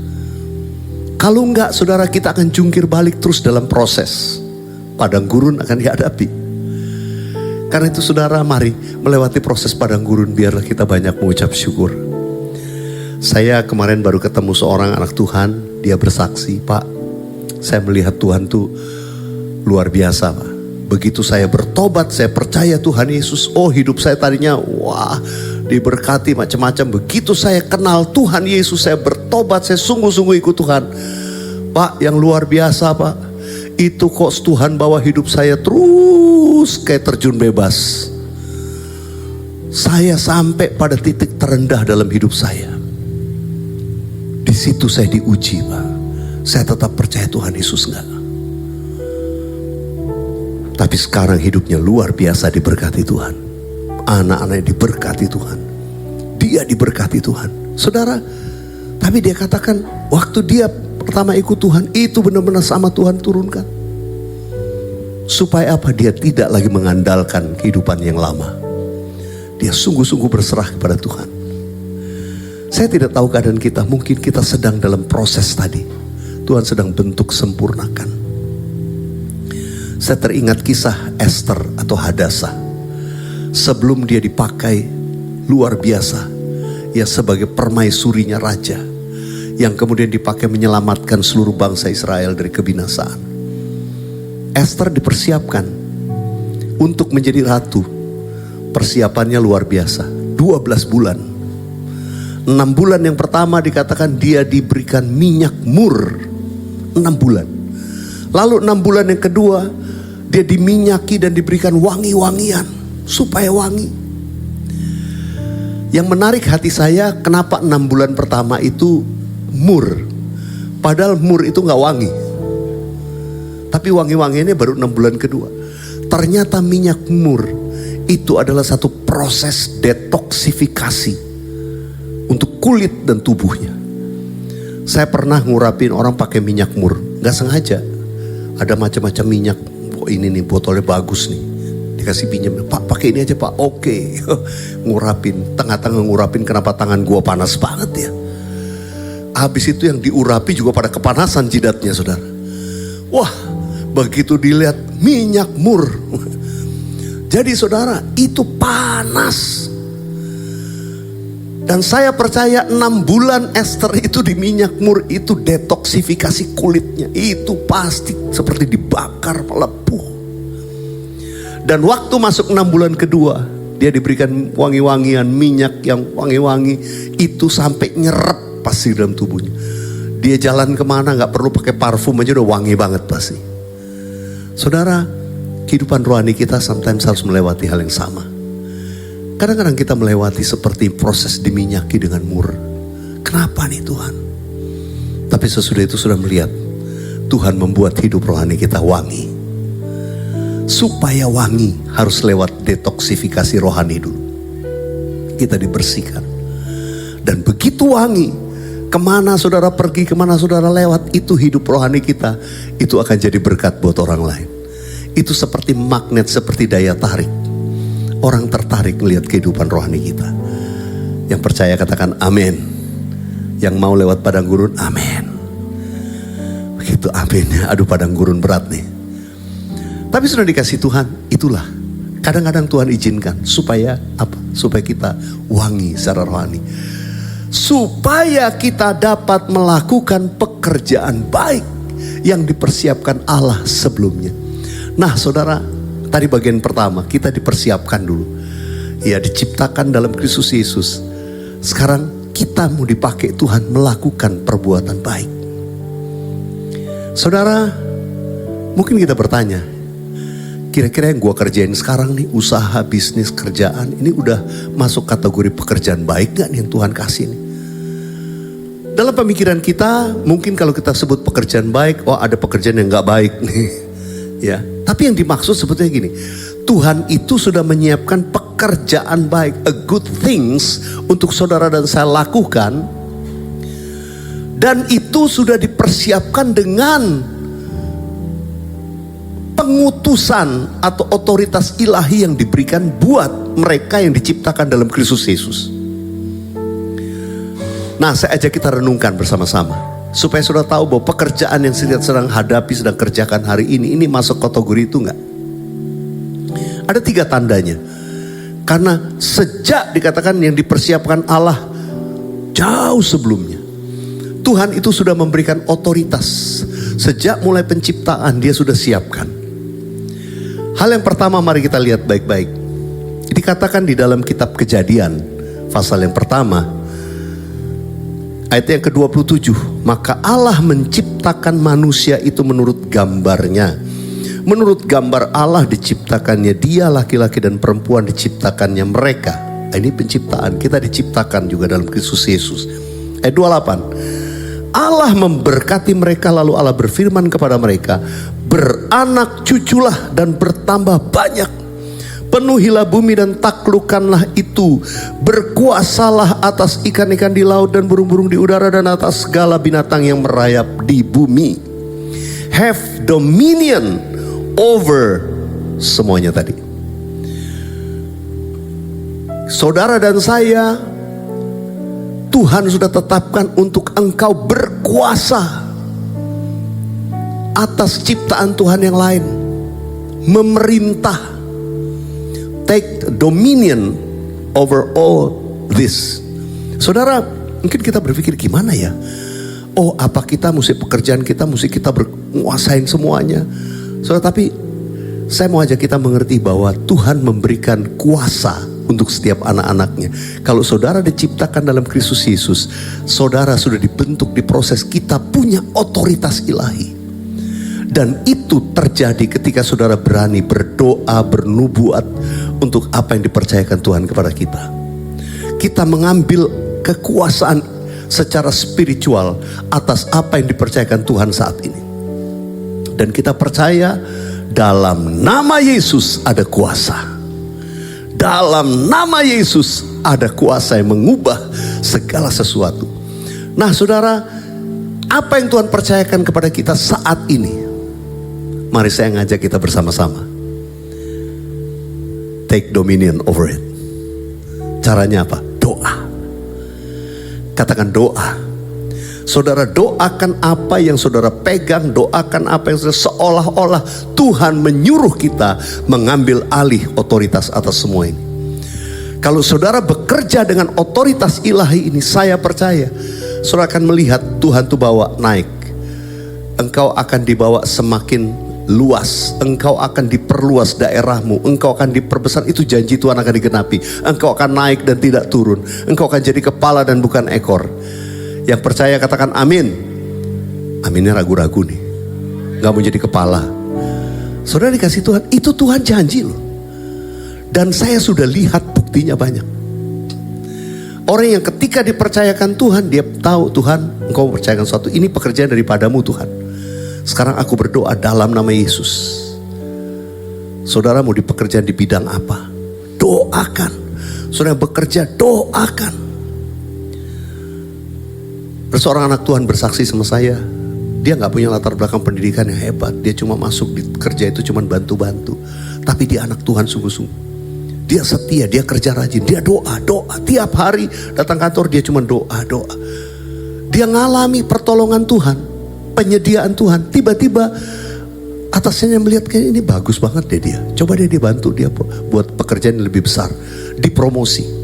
Speaker 3: Kalau enggak, saudara, kita akan jungkir balik terus dalam proses. Padang gurun akan dihadapi. Karena itu saudara, mari melewati proses padang gurun, biarlah kita banyak mengucap syukur. Saya kemarin baru ketemu seorang anak Tuhan, dia bersaksi, Pak, saya melihat Tuhan tuh luar biasa, Pak. Begitu saya bertobat, saya percaya Tuhan Yesus, oh hidup saya tadinya wah diberkati macam-macam. Begitu saya kenal Tuhan Yesus, saya bertobat, saya sungguh-sungguh ikut Tuhan. Pak, yang luar biasa, Pak, itu kok Tuhan bawa hidup saya terus kayak terjun bebas. Saya sampai pada titik terendah dalam hidup saya. Di situ saya diuji, Pak. Saya tetap percaya Tuhan Yesus enggak. Tapi sekarang hidupnya luar biasa diberkati Tuhan. Anak-anaknya diberkati Tuhan. Dia diberkati Tuhan. Saudara, tapi dia katakan waktu dia pertama ikut Tuhan, itu benar-benar sama Tuhan turunkan. Supaya apa? Dia tidak lagi mengandalkan kehidupan yang lama. Dia sungguh-sungguh berserah kepada Tuhan. Saya tidak tahu keadaan kita, mungkin kita sedang dalam proses tadi. Tuhan sedang bentuk sempurnakan. Saya teringat kisah Esther atau Hadasa. Sebelum dia dipakai luar biasa, ya sebagai permaisurinya raja, yang kemudian dipakai menyelamatkan seluruh bangsa Israel dari kebinasaan. Esther dipersiapkan untuk menjadi ratu. Persiapannya luar biasa, 12 bulan. 6 bulan yang pertama dikatakan dia diberikan minyak mur. 6 bulan. Lalu 6 bulan yang kedua dia diminyaki dan diberikan wangi-wangian supaya wangi. Yang menarik hati saya, kenapa 6 bulan pertama itu mur, padahal mur itu gak wangi. Tapi wangi-wangiannya baru 6 bulan kedua. Ternyata minyak mur itu adalah satu proses detoksifikasi untuk kulit dan tubuhnya. Saya pernah ngurapin orang pakai minyak mur, gak sengaja. Ada macam-macam minyak. Oh, ini nih botolnya bagus nih, dikasih pinjam. Pak, pakai ini aja, Pak. Oke. Ngurapin, tengah-tengah ngurapin, kenapa tangan gua panas banget ya. Habis itu yang diurapi juga pada kepanasan jidatnya, saudara. Wah, begitu dilihat minyak mur. Jadi saudara, itu panas. Dan saya percaya 6 bulan Esther itu di minyak mur itu detoksifikasi kulitnya. Itu pasti seperti dibakar melepuh. Dan waktu masuk 6 bulan kedua, dia diberikan wangi-wangian, minyak yang wangi-wangi. Itu sampai nyerap pasti dalam tubuhnya. Dia jalan kemana gak perlu pakai parfum aja udah wangi banget pasti. Saudara, kehidupan rohani kita sometimes harus melewati hal yang sama. Kadang-kadang kita melewati seperti proses diminyaki dengan mur. Kenapa nih Tuhan? Tapi sesudah itu sudah melihat Tuhan membuat hidup rohani kita wangi. Supaya wangi harus lewat detoksifikasi rohani dulu. Kita dibersihkan. Dan begitu wangi, kemana saudara pergi, kemana saudara lewat, itu hidup rohani kita, itu akan jadi berkat buat orang lain. Itu seperti magnet, seperti daya tarik. Orang tertarik melihat kehidupan rohani kita. Yang percaya katakan amin. Yang mau lewat padang gurun, amin. Begitu amin ya, aduh padang gurun berat nih. Tapi sudah dikasih Tuhan, itulah. Kadang-kadang Tuhan izinkan supaya apa? Supaya kita wangi secara rohani. Supaya kita dapat melakukan pekerjaan baik yang dipersiapkan Allah sebelumnya. Nah saudara, tadi bagian pertama kita dipersiapkan dulu. Ya, diciptakan dalam Kristus Yesus. Sekarang kita mau dipakai Tuhan melakukan perbuatan baik. Saudara, mungkin kita bertanya, kira-kira yang gue kerjain sekarang nih, usaha, bisnis, kerjaan, ini udah masuk kategori pekerjaan baik gak nih yang Tuhan kasih nih? Dalam pemikiran kita, mungkin kalau kita sebut pekerjaan baik, oh ada pekerjaan yang gak baik nih. Ya, tapi yang dimaksud sebetulnya gini, Tuhan itu sudah menyiapkan pekerjaan pekerjaan baik, a good things untuk saudara dan saya lakukan. Dan itu sudah dipersiapkan dengan pengutusan atau otoritas ilahi yang diberikan buat mereka yang diciptakan dalam Kristus Yesus. Nah, saya ajak kita renungkan bersama-sama supaya saudara tahu bahwa pekerjaan yang sedang hadapi, sedang kerjakan hari ini masuk kategori itu enggak? Ada 3 tandanya. Karena sejak dikatakan yang dipersiapkan Allah jauh sebelumnya, Tuhan itu sudah memberikan otoritas. Sejak mulai penciptaan dia sudah siapkan. Hal yang pertama mari kita lihat baik-baik. Dikatakan di dalam kitab Kejadian pasal yang pertama ayat yang ke-27, maka Allah menciptakan manusia itu menurut gambarnya. Menurut gambar Allah diciptakannya dia, laki-laki dan perempuan diciptakannya mereka. Ini penciptaan, kita diciptakan juga dalam Kristus Yesus. Ayat 28, Allah memberkati mereka lalu Allah berfirman kepada mereka, beranak cuculah dan bertambah banyak. Penuhilah bumi dan taklukkanlah itu. Berkuasalah atas ikan-ikan di laut dan burung-burung di udara dan atas segala binatang yang merayap di bumi. Have dominion over semuanya tadi. Saudara dan saya, Tuhan sudah tetapkan untuk engkau berkuasa atas ciptaan Tuhan yang lain. Memerintah. Take dominion over all this. Saudara, mungkin kita berpikir gimana ya? Oh, apa kita mesti pekerjaan kita mesti kita menguasain semuanya? Saudara, tapi saya mau ajak kita mengerti bahwa Tuhan memberikan kuasa untuk setiap anak-anaknya. Kalau saudara diciptakan dalam Kristus Yesus, saudara sudah dibentuk, diproses, kita punya otoritas ilahi. Dan itu terjadi ketika saudara berani berdoa, bernubuat untuk apa yang dipercayakan Tuhan kepada kita. Kita mengambil kekuasaan secara spiritual atas apa yang dipercayakan Tuhan saat ini. Dan kita percaya dalam nama Yesus ada kuasa. Dalam nama Yesus ada kuasa yang mengubah segala sesuatu. Nah saudara, apa yang Tuhan percayakan kepada kita saat ini? Mari saya ngajak kita bersama-sama. Take dominion over it. Caranya apa? Doa. Katakan doa. Saudara doakan apa yang saudara pegang. Doakan apa yang saudara, seolah-olah Tuhan menyuruh kita mengambil alih otoritas atas semua ini. Kalau saudara bekerja dengan otoritas ilahi ini, saya percaya saudara akan melihat Tuhan tuh bawa naik. Engkau akan dibawa semakin luas, engkau akan diperluas daerahmu, engkau akan diperbesar. Itu janji Tuhan akan digenapi. Engkau akan naik dan tidak turun. Engkau akan jadi kepala dan bukan ekor. Yang percaya katakan amin. Aminnya ragu-ragu nih, gak mau jadi kepala. Saudara dikasih Tuhan, itu Tuhan janji loh. Dan saya sudah lihat buktinya banyak. Orang yang ketika dipercayakan Tuhan, dia tahu Tuhan, engkau percayakan sesuatu, ini pekerjaan daripadamu Tuhan. Sekarang aku berdoa dalam nama Yesus. Saudara mau di pekerjaan di bidang apa? Doakan. Saudara bekerja, doakan. Seorang anak Tuhan bersaksi sama saya. Dia gak punya latar belakang pendidikan yang hebat. Dia cuma masuk di kerja itu cuma bantu-bantu. Tapi dia anak Tuhan sungguh-sungguh. Dia setia, dia kerja rajin, dia doa. Tiap hari datang kantor dia cuma doa. Dia ngalami pertolongan Tuhan, penyediaan Tuhan. Tiba-tiba atasnya melihat kayak ini bagus banget deh dia. Coba dia bantu dia buat pekerjaan yang lebih besar. Dipromosi.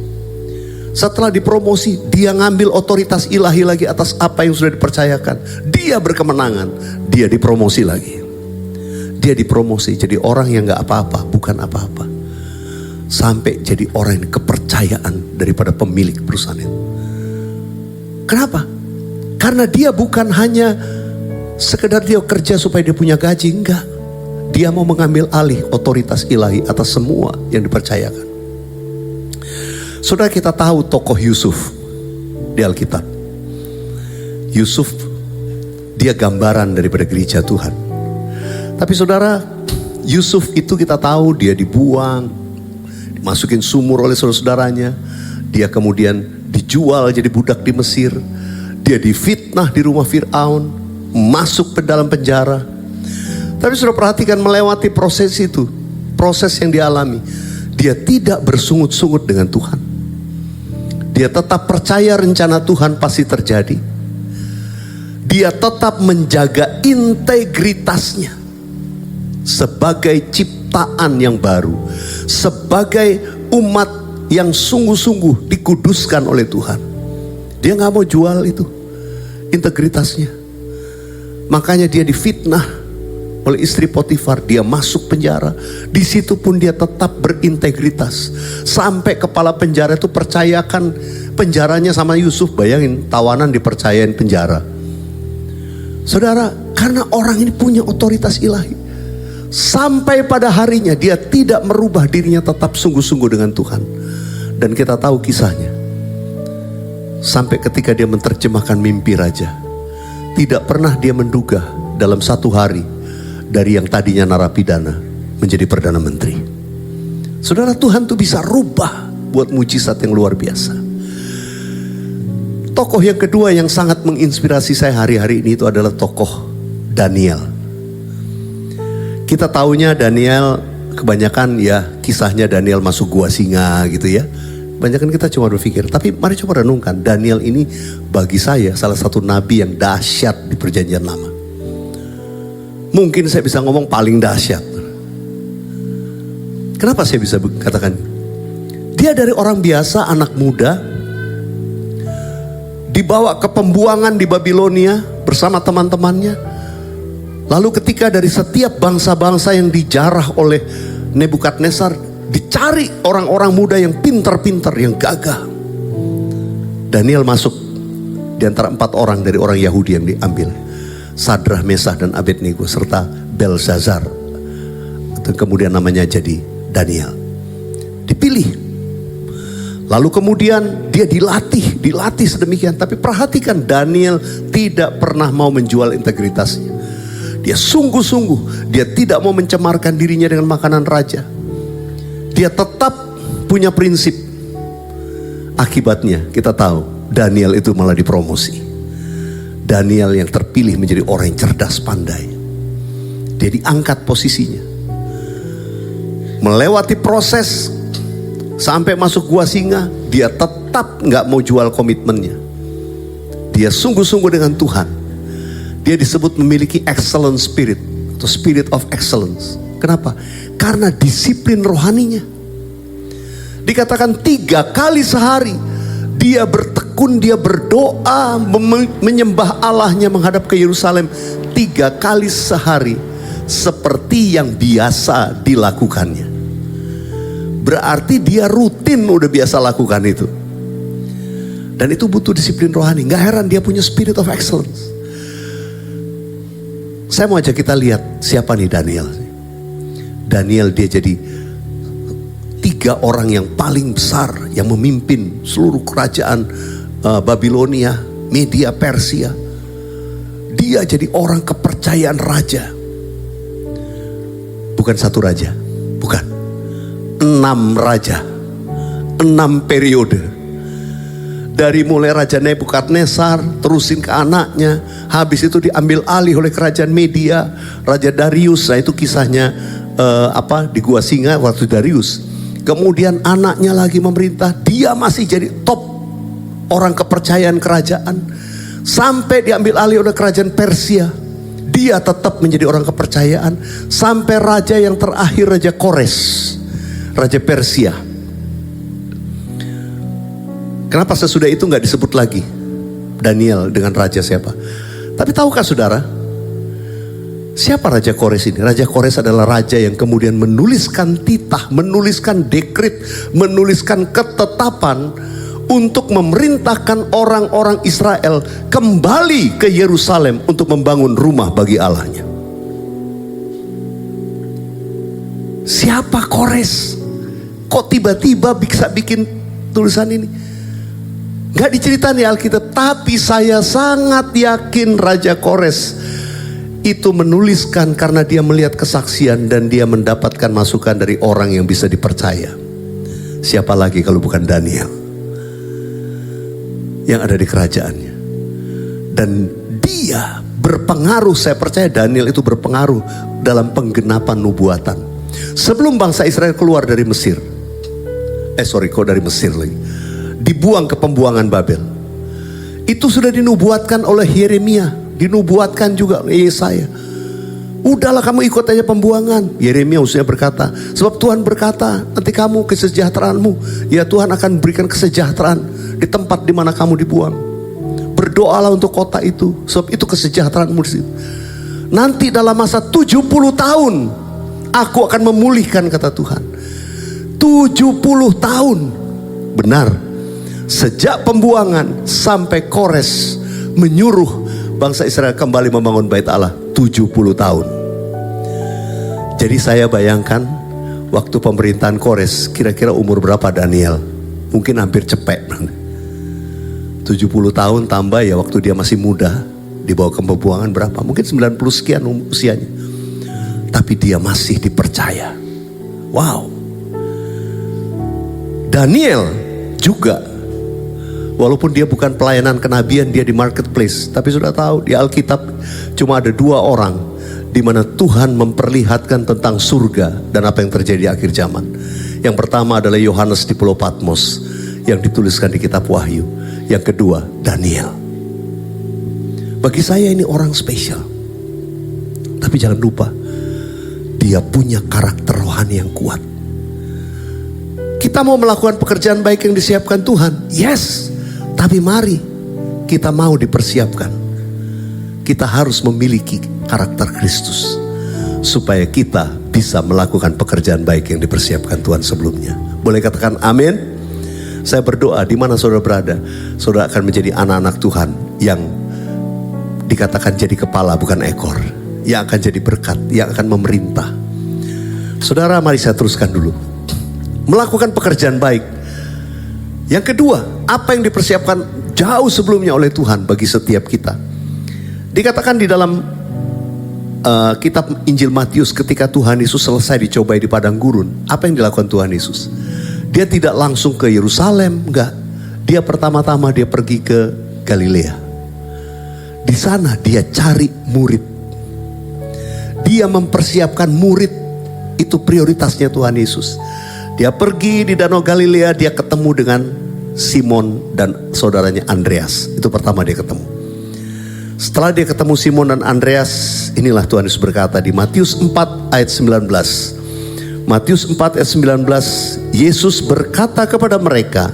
Speaker 3: Setelah dipromosi, dia ngambil otoritas ilahi lagi atas apa yang sudah dipercayakan. Dia berkemenangan, dia dipromosi lagi. Dia dipromosi jadi orang yang gak apa-apa, bukan apa-apa. Sampai jadi orang yang kepercayaan daripada pemilik perusahaan itu. Kenapa? Karena dia bukan hanya sekedar dia kerja supaya dia punya gaji, enggak. Dia mau mengambil alih otoritas ilahi atas semua yang dipercayakan. Saudara, kita tahu tokoh Yusuf di Alkitab. Yusuf, dia gambaran daripada gereja Tuhan. Tapi saudara, Yusuf itu kita tahu dia dibuang, dimasukin sumur oleh saudara-saudaranya. Dia kemudian dijual jadi budak di Mesir. Dia difitnah di rumah Fir'aun, masuk ke dalam penjara. Tapi sudah perhatikan melewati proses itu, proses yang dialami. Dia tidak bersungut-sungut dengan Tuhan. Dia tetap percaya rencana Tuhan pasti terjadi. Dia tetap menjaga integritasnya sebagai ciptaan yang baru, sebagai umat yang sungguh-sungguh dikuduskan oleh Tuhan. Dia gak mau jual itu, integritasnya. Makanya dia difitnah oleh istri Potifar, dia masuk penjara. Di situ pun dia tetap berintegritas. Sampai kepala penjara itu percayakan penjaranya sama Yusuf. Bayangin, tawanan dipercayain penjara. Saudara, karena orang ini punya otoritas ilahi, sampai pada harinya dia tidak merubah dirinya, tetap sungguh-sungguh dengan Tuhan. Dan kita tahu kisahnya. Sampai ketika dia menerjemahkan mimpi raja, tidak pernah dia menduga dalam satu hari dari yang tadinya narapidana menjadi perdana menteri. Saudara, Tuhan tuh bisa rubah buat mujizat yang luar biasa. Tokoh yang kedua yang sangat menginspirasi saya hari-hari ini itu adalah tokoh Daniel. Kita taunya Daniel kebanyakan ya kisahnya Daniel masuk gua singa gitu ya. Kebanyakan kita cuma berpikir, tapi mari coba renungkan. Daniel ini bagi saya salah satu nabi yang dahsyat di perjanjian lama. Mungkin saya bisa ngomong paling dahsyat. Kenapa saya bisa katakan? Dia dari orang biasa, anak muda, dibawa ke pembuangan di Babilonia bersama teman-temannya. Lalu ketika dari setiap bangsa-bangsa yang dijarah oleh Nebukadnezar, dicari orang-orang muda yang pintar-pintar, yang gagah. Daniel masuk di antara 4 orang dari orang Yahudi yang diambil. Sadrah, Mesah, dan Abednego serta Belzazar. Dan kemudian namanya jadi Daniel. Dipilih. Lalu kemudian dia dilatih sedemikian. Tapi perhatikan, Daniel tidak pernah mau menjual integritasnya. Dia sungguh-sungguh, dia tidak mau mencemarkan dirinya dengan makanan raja. Dia tetap punya prinsip. Akibatnya kita tahu, Daniel itu malah dipromosi. Daniel yang terpilih menjadi orang yang cerdas pandai. Dia diangkat posisinya. Melewati proses sampai masuk gua singa, dia tetap gak mau jual komitmennya. Dia sungguh-sungguh dengan Tuhan. Dia disebut memiliki excellent spirit, atau spirit of excellence. Kenapa? Karena disiplin rohaninya. Dikatakan 3 kali sehari dia bertekun, dia berdoa, menyembah Allahnya, menghadap ke Yerusalem 3 kali sehari, seperti yang biasa dilakukannya. Berarti dia rutin udah biasa lakukan itu. Dan itu butuh disiplin rohani. Gak heran dia punya spirit of excellence. Saya mau ajak kita lihat siapa nih Daniel. Daniel dia jadi 3 orang yang paling besar yang memimpin seluruh kerajaan Babilonia, Media, Persia. Dia jadi orang kepercayaan raja. Bukan 1 raja, bukan. 6 raja, 6 periode. Dari mulai Raja Nebukadnezar, terusin ke anaknya. Habis itu diambil alih oleh kerajaan Media, Raja Darius. Nah itu kisahnya di gua singa waktu Darius. Kemudian anaknya lagi memerintah. Dia masih jadi top orang kepercayaan kerajaan. Sampai diambil alih oleh kerajaan Persia. Dia tetap menjadi orang kepercayaan. Sampai raja yang terakhir, Raja Kores, Raja Persia. Kenapa sesudah itu gak disebut lagi Daniel dengan raja siapa? Tapi tahukah saudara, siapa Raja Kores ini? Raja Kores adalah raja yang kemudian menuliskan titah, menuliskan dekret, menuliskan ketetapan untuk memerintahkan orang-orang Israel kembali ke Yerusalem untuk membangun rumah bagi Allahnya. Siapa Kores? Kok tiba-tiba bisa bikin tulisan ini? Gak diceritain di Alkitab, tapi saya sangat yakin Raja Kores itu menuliskan karena dia melihat kesaksian dan dia mendapatkan masukan dari orang yang bisa dipercaya. Siapa lagi kalau bukan Daniel yang ada di kerajaannya. Dan dia berpengaruh, saya percaya Daniel itu berpengaruh dalam penggenapan nubuatan. Sebelum bangsa Israel keluar dari Mesir, dari Mesir lagi, dibuang ke pembuangan Babel, itu sudah dinubuatkan oleh Yeremia, dinubuatkan juga oleh Yesaya. Udahlah kamu ikut aja pembuangan. Yeremia usia berkata, sebab Tuhan berkata, nanti kamu kesejahteraanmu, ya Tuhan akan berikan kesejahteraan di tempat di mana kamu dibuang. Berdoalah untuk kota itu, sebab itu kesejahteraanmu di situ. Nanti dalam masa 70 tahun aku akan memulihkan, kata Tuhan. 70 tahun. Benar. Sejak pembuangan sampai Kores menyuruh bangsa Israel kembali membangun bait Allah, 70 tahun. Jadi saya bayangkan waktu pemerintahan Kores, kira-kira umur berapa Daniel? Mungkin hampir cepet. 70 tahun tambah ya waktu dia masih muda, dibawa ke pembuangan berapa? Mungkin 90 sekian usianya. Tapi dia masih dipercaya. Wow. Daniel juga, walaupun dia bukan pelayanan kenabian, dia di marketplace. Tapi sudah tahu di Alkitab cuma ada 2 orang di mana Tuhan memperlihatkan tentang surga dan apa yang terjadi di akhir zaman. Yang pertama adalah Yohanes di Pulau Patmos yang dituliskan di kitab Wahyu. Yang kedua Daniel. Bagi saya ini orang spesial. Tapi jangan lupa, dia punya karakter rohani yang kuat. Kita mau melakukan pekerjaan baik yang disiapkan Tuhan, yes. Tapi mari kita mau dipersiapkan. Kita harus memiliki karakter Kristus supaya kita bisa melakukan pekerjaan baik yang dipersiapkan Tuhan sebelumnya. Boleh katakan amin? Saya berdoa di mana saudara berada, saudara akan menjadi anak-anak Tuhan yang dikatakan jadi kepala bukan ekor, yang akan jadi berkat, yang akan memerintah. Saudara, mari saya teruskan dulu. Melakukan pekerjaan baik. Yang kedua, apa yang dipersiapkan jauh sebelumnya oleh Tuhan bagi setiap kita. Dikatakan di dalam kitab Injil Matius, ketika Tuhan Yesus selesai dicobai di padang gurun, apa yang dilakukan Tuhan Yesus? Dia tidak langsung ke Yerusalem, enggak. Dia pertama-tama dia pergi ke Galilea. Di sana dia cari murid. Dia mempersiapkan murid, itu prioritasnya Tuhan Yesus. Dia pergi di Danau Galilea, dia ketemu dengan Simon dan saudaranya Andreas. Itu pertama dia ketemu. Setelah dia ketemu Simon dan Andreas, inilah Tuhan Yesus berkata di Matius 4 ayat 19. Matius 4 ayat 19, Yesus berkata kepada mereka,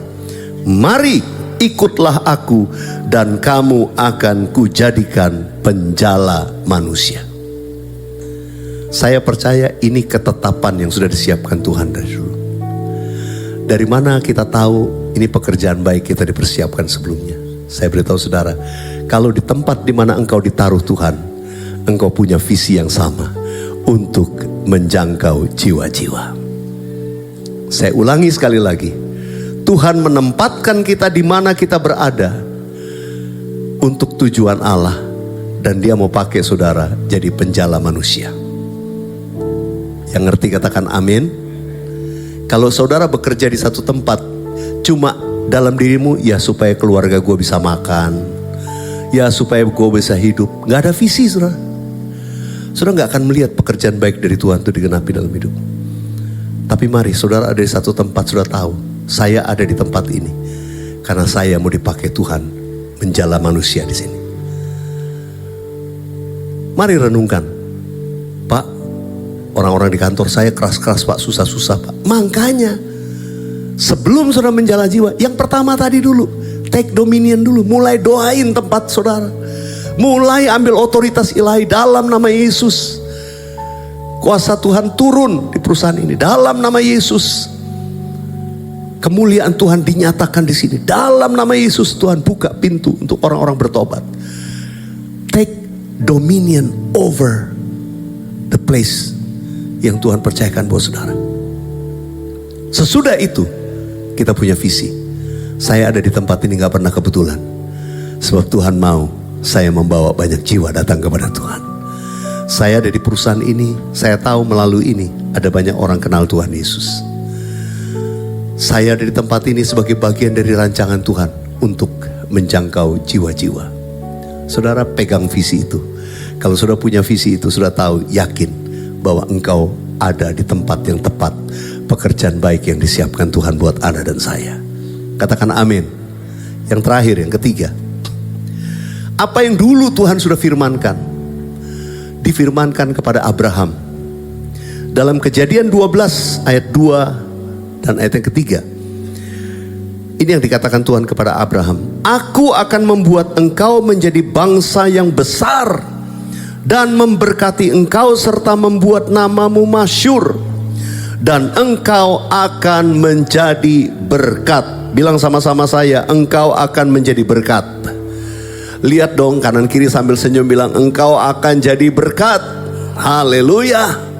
Speaker 3: mari ikutlah aku dan kamu akan kujadikan penjala manusia. Saya percaya ini ketetapan yang sudah disiapkan Tuhan dari dulu. Dari mana kita tahu ini pekerjaan baik kita dipersiapkan sebelumnya? Saya beritahu saudara, kalau di tempat di mana engkau ditaruh Tuhan, engkau punya visi yang sama untuk menjangkau jiwa-jiwa. Saya ulangi sekali lagi, Tuhan menempatkan kita di mana kita berada untuk tujuan Allah, dan Dia mau pakai saudara jadi penjala manusia. Yang ngerti katakan amin. Kalau saudara bekerja di satu tempat cuma dalam dirimu, ya supaya keluarga gue bisa makan, ya supaya gue bisa hidup, gak ada visi saudara. Saudara gak akan melihat pekerjaan baik dari Tuhan itu digenapi dalam hidup. Tapi mari saudara ada di satu tempat, sudah tahu saya ada di tempat ini karena saya mau dipakai Tuhan menjala manusia di sini. Mari renungkan, Pak, orang-orang di kantor saya keras-keras Pak, susah-susah Pak. Makanya sebelum saudara menjala jiwa, yang pertama tadi dulu, take dominion dulu, mulai doain tempat saudara. Mulai ambil otoritas ilahi dalam nama Yesus. Kuasa Tuhan turun di perusahaan ini dalam nama Yesus. Kemuliaan Tuhan dinyatakan di sini dalam nama Yesus. Tuhan buka pintu untuk orang-orang bertobat. Take dominion over the place yang Tuhan percayakan buat saudara. Sesudah itu kita punya visi. Saya ada di tempat ini gak pernah kebetulan, sebab Tuhan mau saya membawa banyak jiwa datang kepada Tuhan. Saya ada di perusahaan ini, saya tahu melalui ini ada banyak orang kenal Tuhan Yesus. Saya ada di tempat ini sebagai bagian dari rancangan Tuhan untuk menjangkau jiwa-jiwa. Saudara pegang visi itu. Kalau saudara punya visi itu, saudara tahu, yakin bahwa engkau ada di tempat yang tepat. Pekerjaan baik yang disiapkan Tuhan buat Anda dan saya. Katakan amin. Yang terakhir, yang ketiga. Apa yang dulu Tuhan sudah firmankan, difirmankan kepada Abraham. Dalam Kejadian 12 ayat 2 dan ayat yang ketiga. Ini yang dikatakan Tuhan kepada Abraham. Aku akan membuat engkau menjadi bangsa yang besar dan memberkati engkau serta membuat namamu masyhur, dan engkau akan menjadi berkat. Bilang sama-sama saya, engkau akan menjadi berkat. Lihat dong kanan kiri sambil senyum, bilang engkau akan jadi berkat. Haleluya.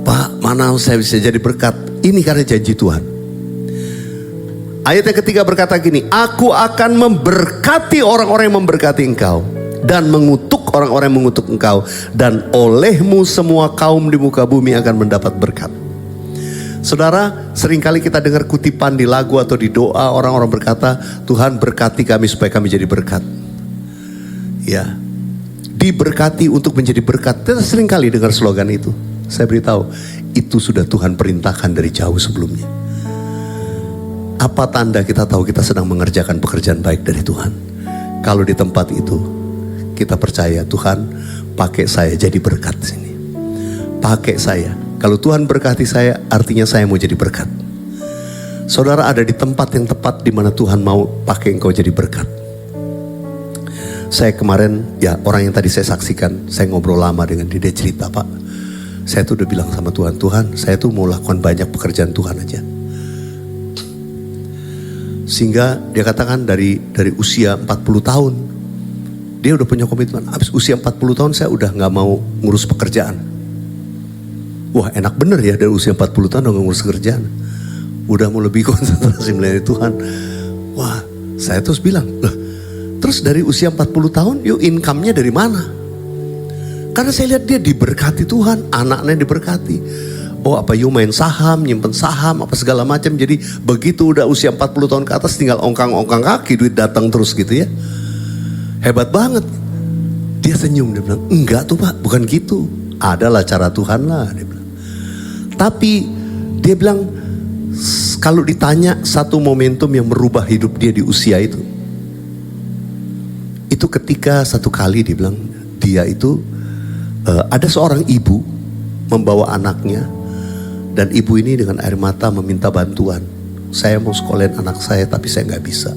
Speaker 3: Pak, mana saya bisa jadi berkat? Ini karena janji Tuhan. Ayat yang ketiga berkata gini, aku akan memberkati orang-orang yang memberkati engkau, dan mengutuk orang-orang yang mengutuk engkau, dan olehmu semua kaum di muka bumi akan mendapat berkat. Saudara, seringkali kita dengar kutipan di lagu atau di doa, orang-orang berkata, Tuhan berkati kami supaya kami jadi berkat. Ya, diberkati untuk menjadi berkat. Kita seringkali dengar slogan itu. Saya beritahu, itu sudah Tuhan perintahkan dari jauh sebelumnya. Apa tanda kita tahu kita sedang mengerjakan pekerjaan baik dari Tuhan? Kalau di tempat itu kita percaya, Tuhan pakai saya jadi berkat sini. Pakai saya. Kalau Tuhan berkati saya, artinya saya mau jadi berkat. Saudara ada di tempat yang tepat di mana Tuhan mau pakai engkau jadi berkat. Saya kemarin, ya orang yang tadi saya saksikan, saya ngobrol lama dengan dia cerita, Pak, saya tuh udah bilang sama Tuhan, Tuhan saya tuh mau lakukan banyak pekerjaan Tuhan aja. Sehingga dia katakan dari usia 40 tahun, dia udah punya komitmen, habis usia 40 tahun saya udah gak mau ngurus pekerjaan. Wah enak bener ya, dari usia 40 tahun udah gak ngurus pekerjaan. Udah mau lebih konsentrasi melayani Tuhan. Wah saya terus bilang, loh, terus dari usia 40 tahun yuk income-nya dari mana? Karena saya lihat dia diberkati Tuhan, anaknya diberkati. Oh apa you main saham, nyimpen saham, apa segala macam. Jadi begitu udah usia 40 tahun ke atas tinggal ongkang-ongkang kaki, duit datang terus gitu ya. Hebat banget. Dia senyum, dia bilang, enggak tuh Pak, bukan gitu. Adalah cara Tuhan lah, dia bilang. Tapi dia bilang, kalau ditanya satu momentum yang merubah hidup dia di usia itu ketika satu kali dia bilang, dia itu ada seorang ibu membawa anaknya, dan ibu ini dengan air mata meminta bantuan. Saya mau sekolahin anak saya tapi saya nggak bisa.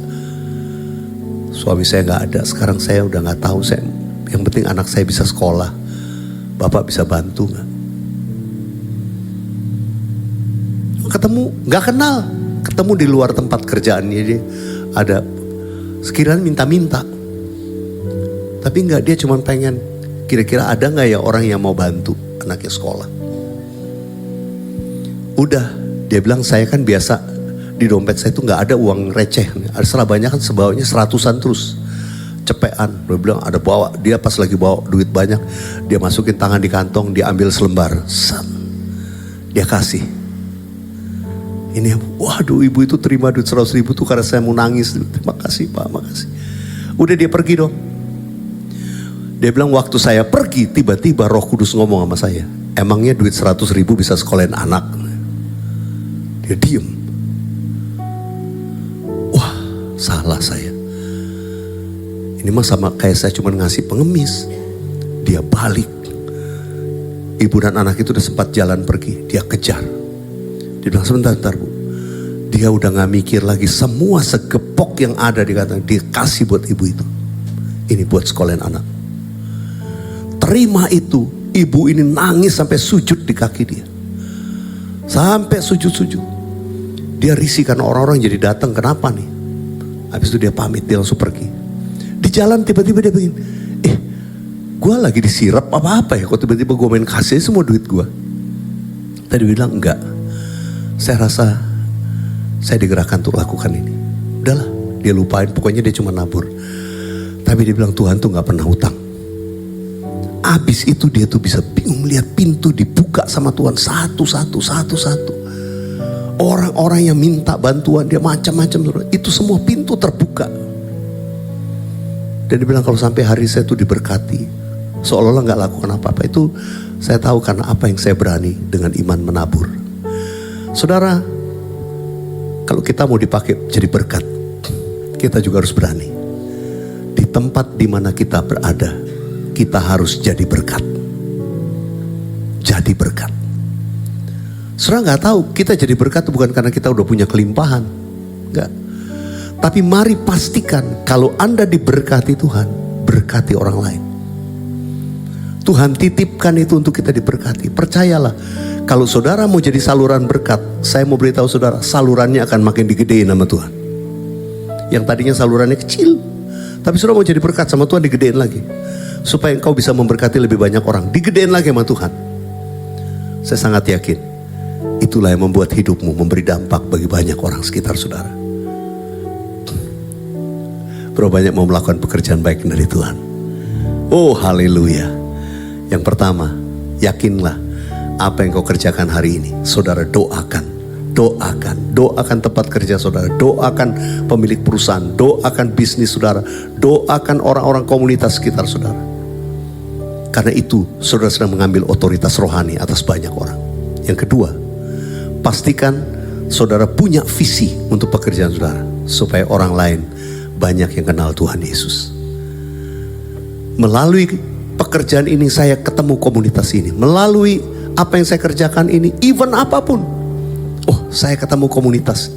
Speaker 3: Suami saya nggak ada. Sekarang saya udah nggak tahu. Yang penting anak saya bisa sekolah. Bapak bisa bantu nggak? Ketemu nggak kenal. Ketemu di luar tempat kerjaannya dia ada sekiranya minta-minta. Tapi nggak, dia cuma pengen. Kira-kira ada gak ya orang yang mau bantu anaknya sekolah? Udah, dia bilang saya kan biasa di dompet saya tuh gak ada uang receh. Setelah banyak kan sebawanya 100-an terus. Cepean, dia bilang ada bawa. Dia pas lagi bawa duit banyak, dia masukin tangan di kantong, dia ambil selembar. Dia kasih. Ini, waduh ibu itu terima duit 100.000 tuh karena saya mau nangis. Terima kasih Pak, makasih. Udah dia pergi dong. Dia bilang waktu saya pergi tiba-tiba Roh Kudus ngomong sama saya, emangnya duit 100.000 bisa sekolahin anak? Dia diem. Wah salah saya. Ini mah sama kayak saya cuma ngasih pengemis. Dia balik. Ibu dan anak itu udah sempat jalan pergi, dia kejar. Dia bilang sebentar Bu. Dia udah gak mikir lagi, semua segepok yang ada dikatakan dia kasih buat ibu itu. Ini buat sekolahin anak. Terima itu, ibu ini nangis sampai sujud di kaki dia. Sampai sujud-sujud. Dia risih karena orang-orang jadi datang, kenapa nih? Habis itu dia pamit, dia langsung pergi. Di jalan tiba-tiba dia begini, gue lagi disirap apa-apa ya, kok tiba-tiba gue main kasih semua duit gue. Tadi bilang enggak, saya rasa saya digerakkan untuk lakukan ini. Udahlah, dia lupain, pokoknya dia cuma nabur. Tapi dia bilang Tuhan tuh gak pernah hutang. Abis itu dia tuh bisa bingung lihat pintu dibuka sama Tuhan satu-satu. orang-orang yang minta bantuan dia macam-macam, saudara. Itu semua pintu terbuka. Dan dia bilang kalau sampai hari saya itu diberkati, seolah-olah gak lakukan apa-apa. Itu saya tahu karena apa yang saya berani dengan iman menabur. Saudara, kalau kita mau dipakai jadi berkat, kita juga harus berani. Di tempat di mana kita berada, kita harus jadi berkat. Jadi berkat. Saudara gak tahu, kita jadi berkat itu bukan karena kita udah punya kelimpahan. Enggak. Tapi mari pastikan kalau Anda diberkati Tuhan, berkati orang lain. Tuhan titipkan itu untuk kita diberkati. Percayalah, kalau saudara mau jadi saluran berkat, saya mau beritahu saudara, salurannya akan makin digedein sama Tuhan. Yang tadinya salurannya kecil, tapi saudara mau jadi berkat sama Tuhan, digedein lagi. Supaya engkau bisa memberkati lebih banyak orang, digedein lagi sama Tuhan. Saya sangat yakin, itulah yang membuat hidupmu memberi dampak bagi banyak orang sekitar saudara. Berapa banyak mau melakukan pekerjaan baik dari Tuhan. Oh haleluya. Yang pertama, yakinlah apa yang kau kerjakan hari ini. Saudara doakan, doakan tempat kerja saudara, doakan pemilik perusahaan, doakan bisnis saudara, doakan orang-orang komunitas sekitar saudara. Karena itu saudara sedang mengambil otoritas rohani atas banyak orang. Yang kedua, pastikan saudara punya visi untuk pekerjaan saudara, supaya orang lain banyak yang kenal Tuhan Yesus. Melalui pekerjaan ini saya ketemu komunitas ini. Melalui apa yang saya kerjakan ini, even apapun, oh saya ketemu komunitas.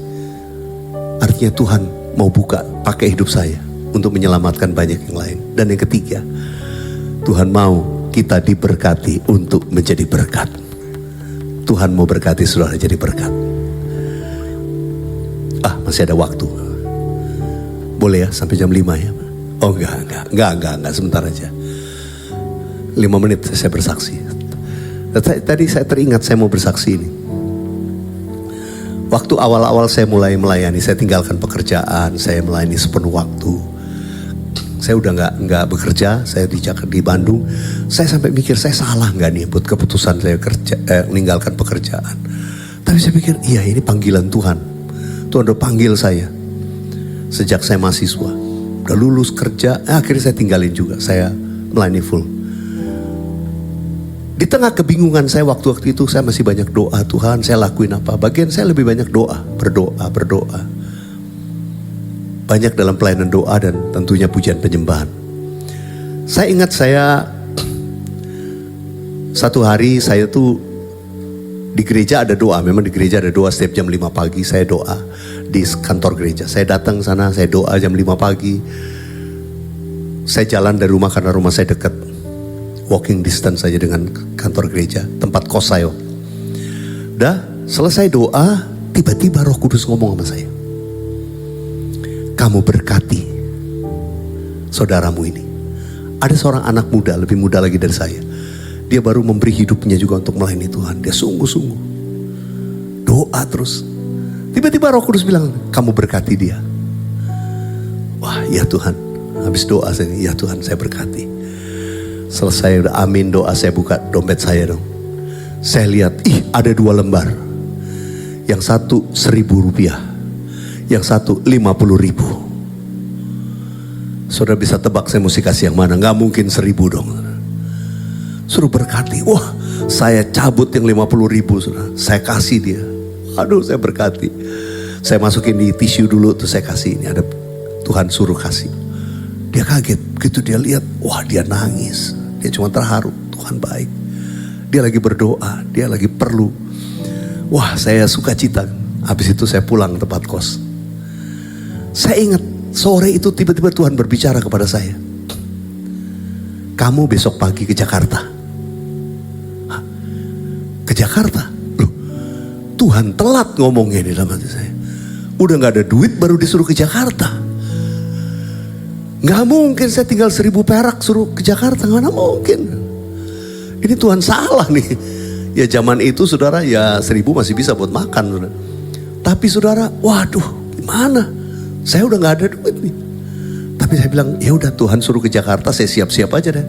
Speaker 3: Artinya Tuhan mau buka pakai hidup saya untuk menyelamatkan banyak yang lain. Dan yang ketiga, Tuhan mau kita diberkati untuk menjadi berkat. Tuhan mau berkati saudara jadi berkat. Masih ada waktu. Boleh ya sampai jam 5 ya? Oh enggak, sebentar aja. 5 menit saya bersaksi. Tadi saya teringat saya mau bersaksi ini. Waktu awal-awal saya mulai melayani, saya tinggalkan pekerjaan, saya melayani sepenuh waktu. Saya udah nggak bekerja, saya di Bandung. Saya sampai mikir saya salah nggak nih buat keputusan saya meninggalkan pekerjaan. Tapi saya pikir iya ini panggilan Tuhan. Tuhan udah panggil saya sejak saya mahasiswa, udah lulus kerja, akhirnya saya tinggalin juga. Saya melayani full. Di tengah kebingungan saya waktu itu, saya masih banyak doa, Tuhan saya lakuin apa? Bagian saya lebih banyak doa, berdoa. Banyak dalam pelayanan doa dan tentunya pujian penyembahan. Saya ingat satu hari saya tuh di gereja ada doa. Memang di gereja ada doa setiap jam 5 pagi saya doa di kantor gereja. Saya datang sana, saya doa jam 5 pagi. Saya jalan dari rumah karena rumah saya dekat. Walking distance saja dengan kantor gereja, tempat kos saya. Udah selesai doa, tiba-tiba Roh Kudus ngomong sama saya. Kamu berkati saudaramu ini. Ada seorang anak muda, lebih muda lagi dari saya. Dia baru memberi hidupnya juga untuk melayani Tuhan. Dia sungguh-sungguh doa terus. Tiba-tiba Roh Kudus bilang, kamu berkati dia. Wah ya Tuhan. Habis doa saya, ya Tuhan saya berkati. Selesai udah amin doa, saya buka dompet saya dong. Saya lihat, ada 2 lembar. Yang satu 1.000 rupiah. Yang satu 50.000. Saudara bisa tebak saya mesti kasih yang mana? Gak mungkin 1.000 dong. Suruh berkati. Wah saya cabut yang 50.000 saudara. Saya kasih dia. Aduh saya berkati. Saya masukin di tisu dulu tuh saya kasih. Ini ada Tuhan suruh kasih. Dia kaget. Begitu dia lihat, wah dia nangis. Dia cuma terharu, Tuhan baik. Dia lagi berdoa, dia lagi perlu. Wah saya sukacita. Habis itu saya pulang ke tempat kos. Saya ingat sore itu tiba-tiba Tuhan berbicara kepada saya. Kamu besok pagi ke Jakarta. Ke Jakarta? Loh, Tuhan telat ngomongnya di dalam hati saya. Udah gak ada duit baru disuruh ke Jakarta. Gak mungkin saya tinggal 1.000 perak suruh ke Jakarta. Gak mungkin. Ini Tuhan salah nih. Ya zaman itu saudara ya 1.000 masih bisa buat makan. Saudara. Tapi saudara, waduh gimana? Saya udah gak ada duit nih. Tapi saya bilang ya udah Tuhan suruh ke Jakarta, saya siap-siap aja deh.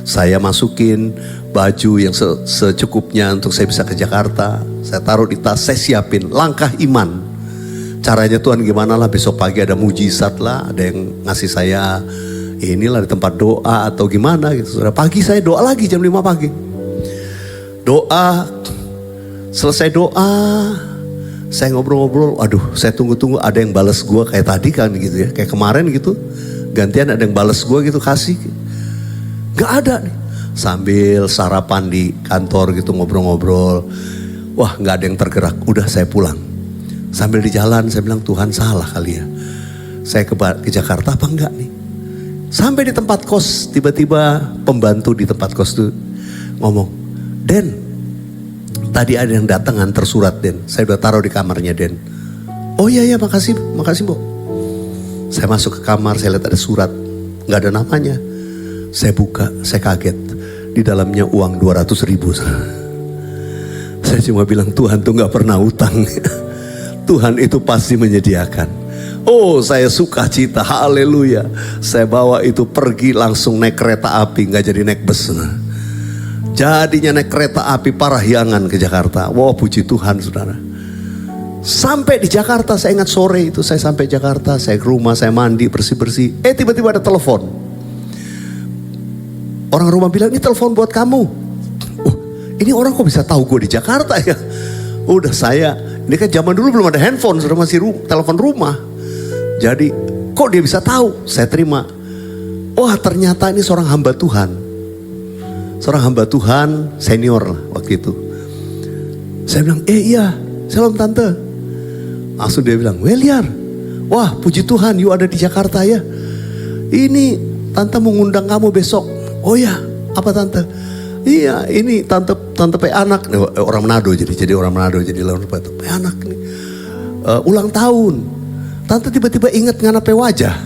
Speaker 3: Saya masukin baju yang secukupnya untuk saya bisa ke Jakarta. Saya taruh di tas, saya siapin langkah iman. Caranya Tuhan gimana lah, besok pagi ada mujizat lah, ada yang ngasih saya inilah di tempat doa atau gimana gitu. Saudara, pagi saya doa lagi jam 5 pagi. Doa, selesai doa, saya ngobrol-ngobrol, aduh saya tunggu-tunggu ada yang balas gue kayak tadi kan gitu ya. Kayak kemarin gitu, gantian ada yang balas gue gitu, kasih. Gak ada nih. Sambil sarapan di kantor gitu ngobrol-ngobrol. Wah gak ada yang tergerak, udah saya pulang. Sambil di jalan saya bilang, Tuhan salah kali ya. Saya ke Jakarta apa enggak nih. Sampai di tempat kos, tiba-tiba pembantu di tempat kos tuh ngomong, Den, tadi ada yang datang antar surat Den. Saya udah taruh di kamarnya Den. Oh iya makasih Bu. Saya masuk ke kamar, saya lihat ada surat, gak ada namanya. Saya buka, saya kaget. Di dalamnya uang 200.000. Saya cuma bilang, Tuhan tuh gak pernah utang. Tuhan itu pasti menyediakan. Oh saya suka cita, haleluya. Saya bawa itu pergi langsung naik kereta api, gak jadi naik bus. Jadinya naik kereta api Parahyangan ke Jakarta. Wow puji Tuhan saudara. Sampai di Jakarta, saya ingat sore itu saya sampai Jakarta. Saya ke rumah, saya mandi, bersih-bersih. Tiba-tiba ada telepon. Orang rumah bilang, ini telepon buat kamu. Ini orang kok bisa tahu gue di Jakarta ya? Udah saya, ini kan zaman dulu belum ada handphone, sudah masih telepon rumah. Jadi kok dia bisa tahu? Saya terima. Wah ternyata ini seorang hamba Tuhan. Seorang hamba Tuhan senior lah waktu itu. Saya bilang, iya, shalom tante. Langsung dia bilang, Weliar, wah puji Tuhan you ada di Jakarta ya. Ini tante mau ngundang kamu besok. Oh ya, apa tante? Iya, ini tante P anak, orang Manado jadi orang Manado jadi lawan P anak nih. Ulang tahun. Tante tiba-tiba ingat ngana P wajah.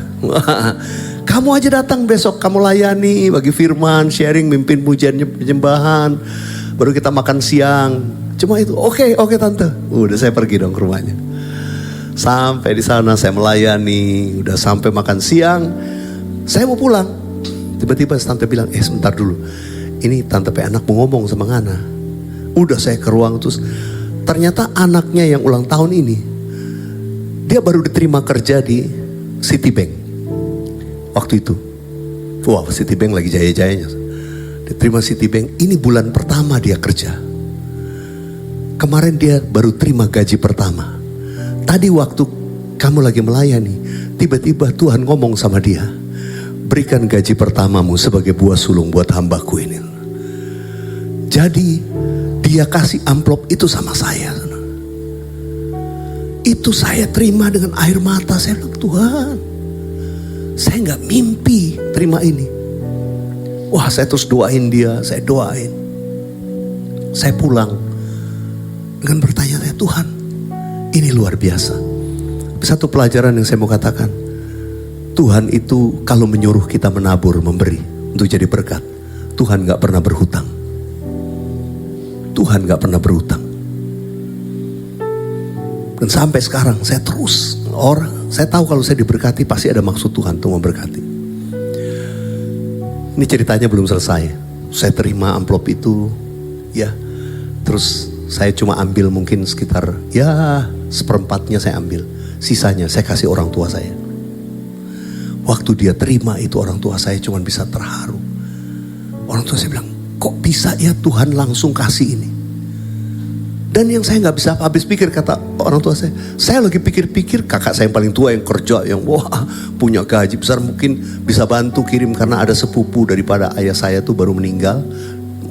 Speaker 3: Kamu aja datang besok, kamu layani, bagi firman, sharing, mimpin pujian penyembahan. Baru kita makan siang. Cuma itu, oke tante. Udah saya pergi dong ke rumahnya. Sampai di sana saya melayani, udah sampai makan siang. Saya mau pulang. Tiba-tiba tante bilang, sebentar dulu. Ini tante P anak mau ngomong sama Ngana. Udah saya ke ruang terus. Ternyata anaknya yang ulang tahun ini, dia baru diterima kerja di Citibank. Waktu itu. Wah Citibank lagi jaya-jayanya. Diterima Citibank, ini bulan pertama dia kerja. Kemarin dia baru terima gaji pertama. Tadi waktu kamu lagi melayani, tiba-tiba Tuhan ngomong sama dia, berikan gaji pertamamu sebagai buah sulung buat hambaku ini. Jadi dia kasih amplop itu sama saya. Itu saya terima dengan air mata. Saya bilang, Tuhan, saya gak mimpi terima ini. Wah saya terus doain dia, saya doain. Saya pulang dengan bertanya-tanya, Tuhan ini luar biasa. Satu pelajaran yang saya mau katakan, Tuhan itu kalau menyuruh kita menabur, memberi untuk jadi berkat, Tuhan gak pernah berhutang. Tuhan gak pernah berhutang. Dan sampai sekarang saya terus saya tahu kalau saya diberkati pasti ada maksud Tuhan untuk memberkati. Ini ceritanya belum selesai. Saya terima amplop itu, ya. Terus saya cuma ambil mungkin sekitar seperempatnya saya ambil. Sisanya saya kasih orang tua saya. Waktu dia terima itu orang tua saya cuma bisa terharu. Orang tua saya bilang, kok bisa ya Tuhan langsung kasih ini. Dan yang saya gak bisa habis pikir, kata orang tua saya lagi pikir-pikir kakak saya yang paling tua yang kerja, yang punya gaji besar, mungkin bisa bantu kirim karena ada sepupu daripada ayah saya tuh baru meninggal,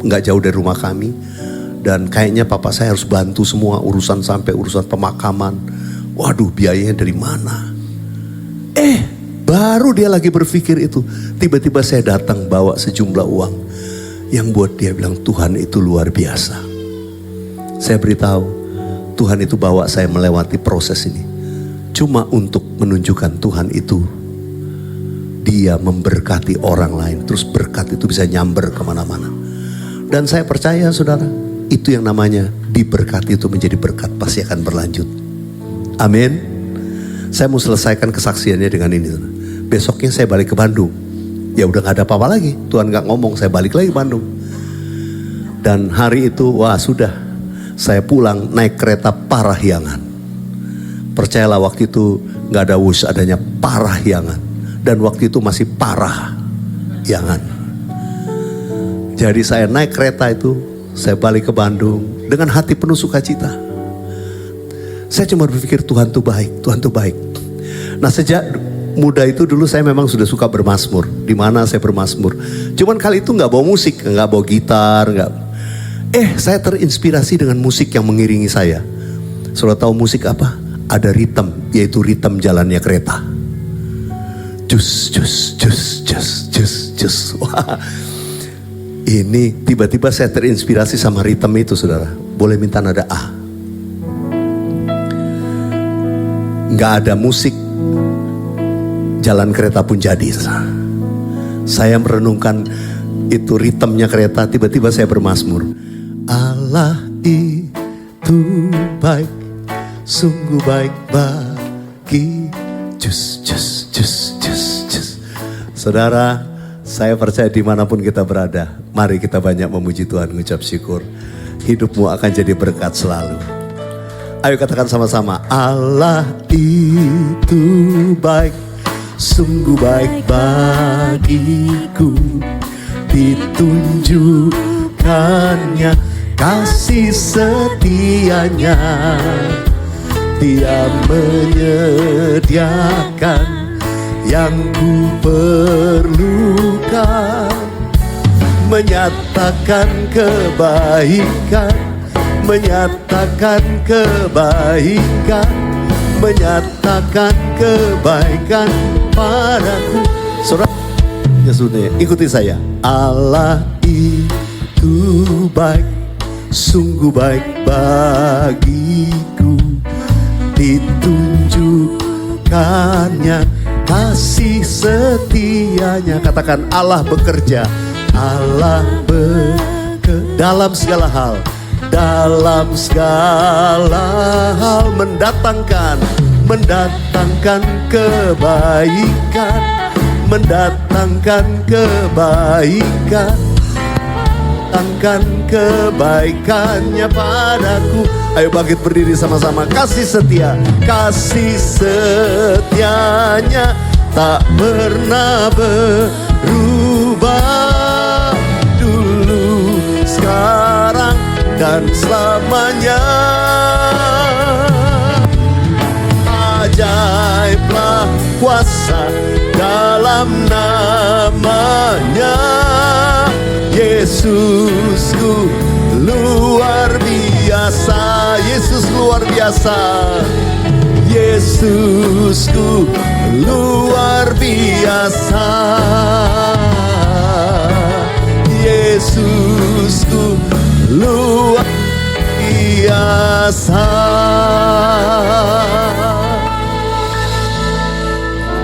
Speaker 3: gak jauh dari rumah kami. Dan kayaknya papa saya harus bantu semua urusan sampai urusan pemakaman. Waduh biayanya dari mana? Baru dia lagi berpikir itu, tiba-tiba saya datang bawa sejumlah uang yang buat dia bilang, Tuhan itu luar biasa. Saya beritahu, Tuhan itu bawa saya melewati proses ini cuma untuk menunjukkan Tuhan itu, dia memberkati orang lain, terus berkat itu bisa nyamber kemana-mana. Dan saya percaya saudara, itu yang namanya diberkati itu menjadi berkat pasti akan berlanjut. Amin. Saya mau selesaikan kesaksiannya dengan ini. Besoknya saya balik ke Bandung. Ya udah gak ada apa-apa lagi. Tuhan gak ngomong, saya balik lagi ke Bandung. Dan hari itu, wah sudah, saya pulang naik kereta Parahyangan. Percayalah waktu itu gak ada Wush, adanya Parahyangan. Dan waktu itu masih Parahyangan. Jadi saya naik kereta itu, saya balik ke Bandung dengan hati penuh sukacita. Saya cuma berpikir Tuhan tuh baik, Tuhan tuh baik. Nah sejak muda itu dulu saya memang sudah suka bermazmur. Di mana saya bermazmur. Cuman kali itu nggak bawa musik, nggak bawa gitar, nggak. Saya terinspirasi dengan musik yang mengiringi saya. Saudara tahu musik apa? Ada ritme, yaitu ritme jalannya kereta. Jus, jus, jus, jus, jus, jus. Wah, ini tiba-tiba saya terinspirasi sama ritme itu, saudara. Boleh minta nada A. Nggak ada musik, jalan kereta pun jadi. Saya merenungkan itu ritmenya kereta, tiba-tiba saya bermazmur. Allah itu baik, sungguh baik bagi jus, jus, jus, jus, jus. Saudara, saya percaya dimanapun kita berada, mari kita banyak memuji Tuhan, mengucap syukur. Hidupmu akan jadi berkat selalu. Ayo katakan sama-sama, Allah itu baik, sungguh baik bagiku, ditunjukkannya kasih setianya. Dia menyediakan yang ku perlukan, menyatakan kebaikan, menyatakan kebaikan, menyatakan kebaikan padaku. Saudara, ya sudah, ikuti saya. Allah itu baik, sungguh baik bagiku, ditunjukkannya kasih setianya. Katakan Allah bekerja, Allah dalam segala hal, dalam segala hal mendatangkan kebaikan, mendatangkan kebaikan, mendatangkan kebaikannya padaku. Ayo bangkit berdiri sama-sama. Kasih setia, kasih setianya tak pernah berubah, dulu, sekarang, dan selamanya. Ajaiblah kuasa dalam namanya, Yesusku luar biasa, Yesus luar biasa, Yesusku luar biasa, Yesusku luar biasa.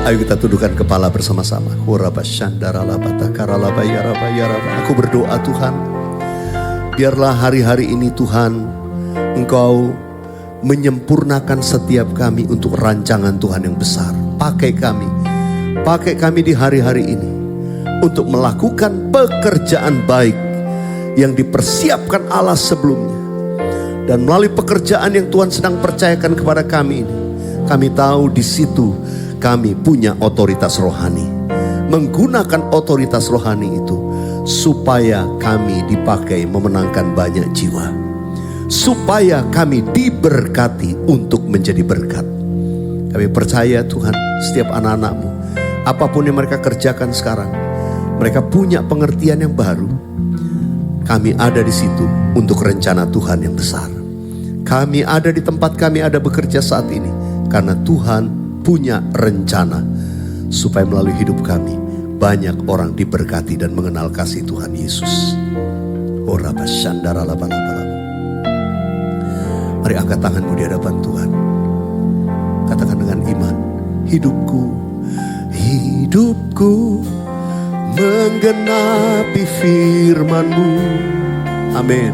Speaker 3: Ayo kita tundukkan kepala bersama-sama. Aku berdoa Tuhan, biarlah hari-hari ini Tuhan, Engkau menyempurnakan setiap kami untuk rancangan Tuhan yang besar. Pakai kami di hari-hari ini untuk melakukan pekerjaan baik yang dipersiapkan Allah sebelumnya. Dan melalui pekerjaan yang Tuhan sedang percayakan kepada kami ini, kami tahu di situ kami punya otoritas rohani. Menggunakan otoritas rohani itu supaya kami dipakai memenangkan banyak jiwa, supaya kami diberkati untuk menjadi berkat. Kami percaya Tuhan, setiap anak-anak-Mu, apapun yang mereka kerjakan sekarang, mereka punya pengertian yang baru. Kami ada di situ untuk rencana Tuhan yang besar. Kami ada di tempat kami ada bekerja saat ini karena Tuhan punya rencana supaya melalui hidup kami banyak orang diberkati dan mengenal kasih Tuhan Yesus. Mari angkat tanganmu di hadapan Tuhan. Katakan dengan iman, hidupku menggenapi firman-Mu. Amin.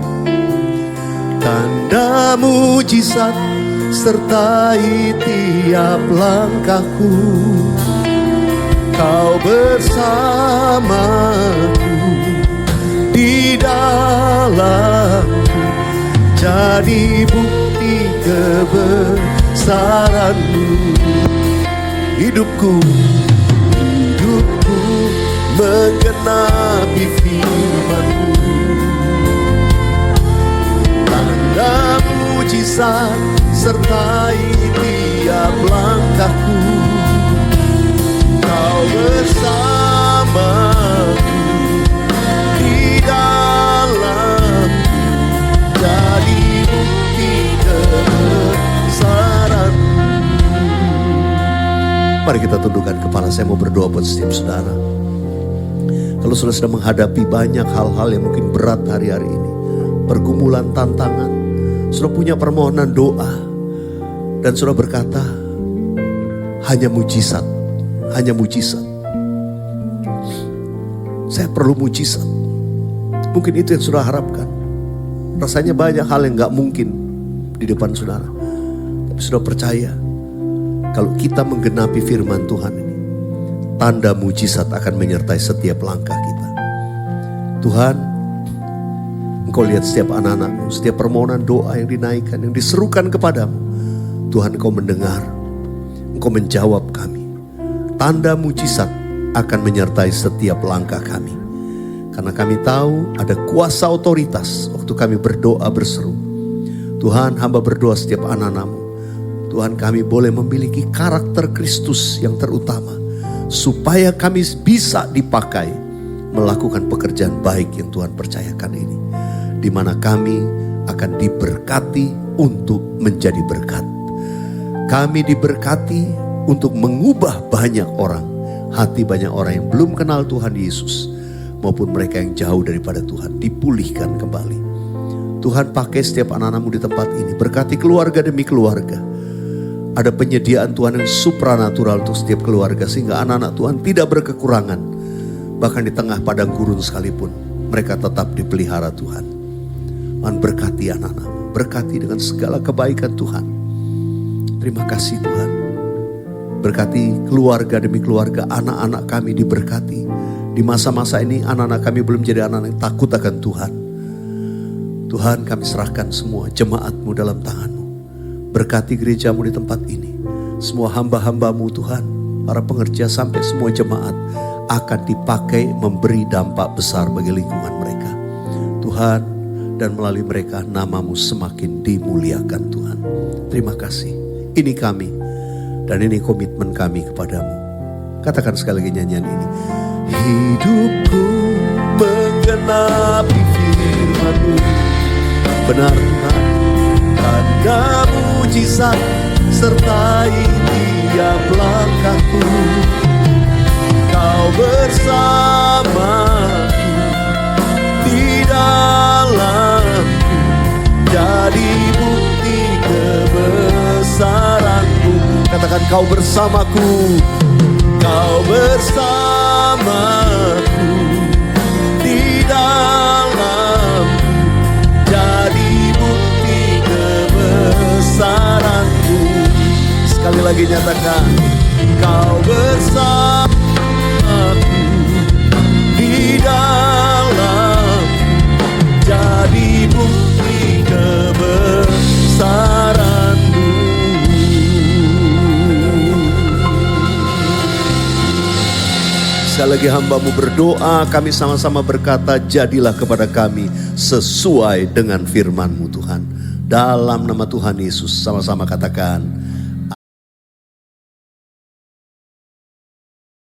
Speaker 3: Tanda mujizat sertai tiap langkahku. Kau bersamaku di dalamku, jadi bukti kebesaran-Mu. Hidupku menggenapi firman-Mu. Tanda mujizat sertai tiap langkahku. Kau bersamaku di dalamku, jadi bukti kebesaran-Mu. Mari kita tundukkan kepala. Saya mau berdoa buat setiap saudara. Kalau saudara sedang menghadapi banyak hal-hal yang mungkin berat hari-hari ini, pergumulan, tantangan, saudara punya permohonan doa, dan saudara berkata, hanya mujizat, hanya mujizat. Saya perlu mujizat. Mungkin itu yang saudara harapkan. Rasanya banyak hal yang gak mungkin di depan saudara. Tapi saudara percaya, kalau kita menggenapi firman Tuhan ini, tanda mujizat akan menyertai setiap langkah kita. Tuhan, Engkau lihat setiap anak-anak-Mu, setiap permohonan doa yang dinaikkan, yang diserukan kepadamu. Tuhan, Engkau mendengar, Engkau menjawab kami. Tanda mujizat akan menyertai setiap langkah kami. Karena kami tahu ada kuasa otoritas waktu kami berdoa berseru. Tuhan, hamba berdoa setiap anak-anak-Mu. Tuhan, kami boleh memiliki karakter Kristus yang terutama, supaya kami bisa dipakai melakukan pekerjaan baik yang Tuhan percayakan ini, di mana kami akan diberkati untuk menjadi berkat. Kami diberkati untuk mengubah banyak orang, hati banyak orang yang belum kenal Tuhan Yesus, maupun mereka yang jauh daripada Tuhan, dipulihkan kembali. Tuhan, pakai setiap anak-anak-Mu di tempat ini, berkati keluarga demi keluarga. Ada penyediaan Tuhan yang supranatural untuk setiap keluarga, sehingga anak-anak Tuhan tidak berkekurangan. Bahkan di tengah padang gurun sekalipun, mereka tetap dipelihara Tuhan. Tuhan, berkati anak-anak-Mu, berkati dengan segala kebaikan Tuhan. Terima kasih Tuhan. Berkati keluarga demi keluarga, anak-anak kami diberkati. Di masa-masa ini anak-anak kami belum jadi anak yang takut akan Tuhan. Tuhan, kami serahkan semua jemaat-Mu dalam tangan-Mu. Berkati gereja-Mu di tempat ini. Semua hamba-hamba-Mu Tuhan, para pengerja sampai semua jemaat akan dipakai memberi dampak besar bagi lingkungan mereka. Tuhan, dan melalui mereka nama-Mu semakin dimuliakan Tuhan. Terima kasih. Ini kami, dan ini komitmen kami kepadamu. Katakan sekali lagi nyanyian ini. Hidupku menggenapi firman-Mu. Benar Tuhan, tanda mujizat sertai tiap langkahku. Kau bersamaku di dalamku, jadi bukti kebesaran-Mu. Katakan, kau bersamaku. Kau bersamaku di dalamku, jadi bukti kebesaran-Mu. Sekali lagi nyatakan, kau bersamaku di dalamku, jadi bukti kebesaran-Mu. Sekali lagi hamba-Mu berdoa, kami sama-sama berkata, jadilah kepada kami sesuai dengan firman-Mu Tuhan. Dalam nama Tuhan Yesus, sama-sama katakan,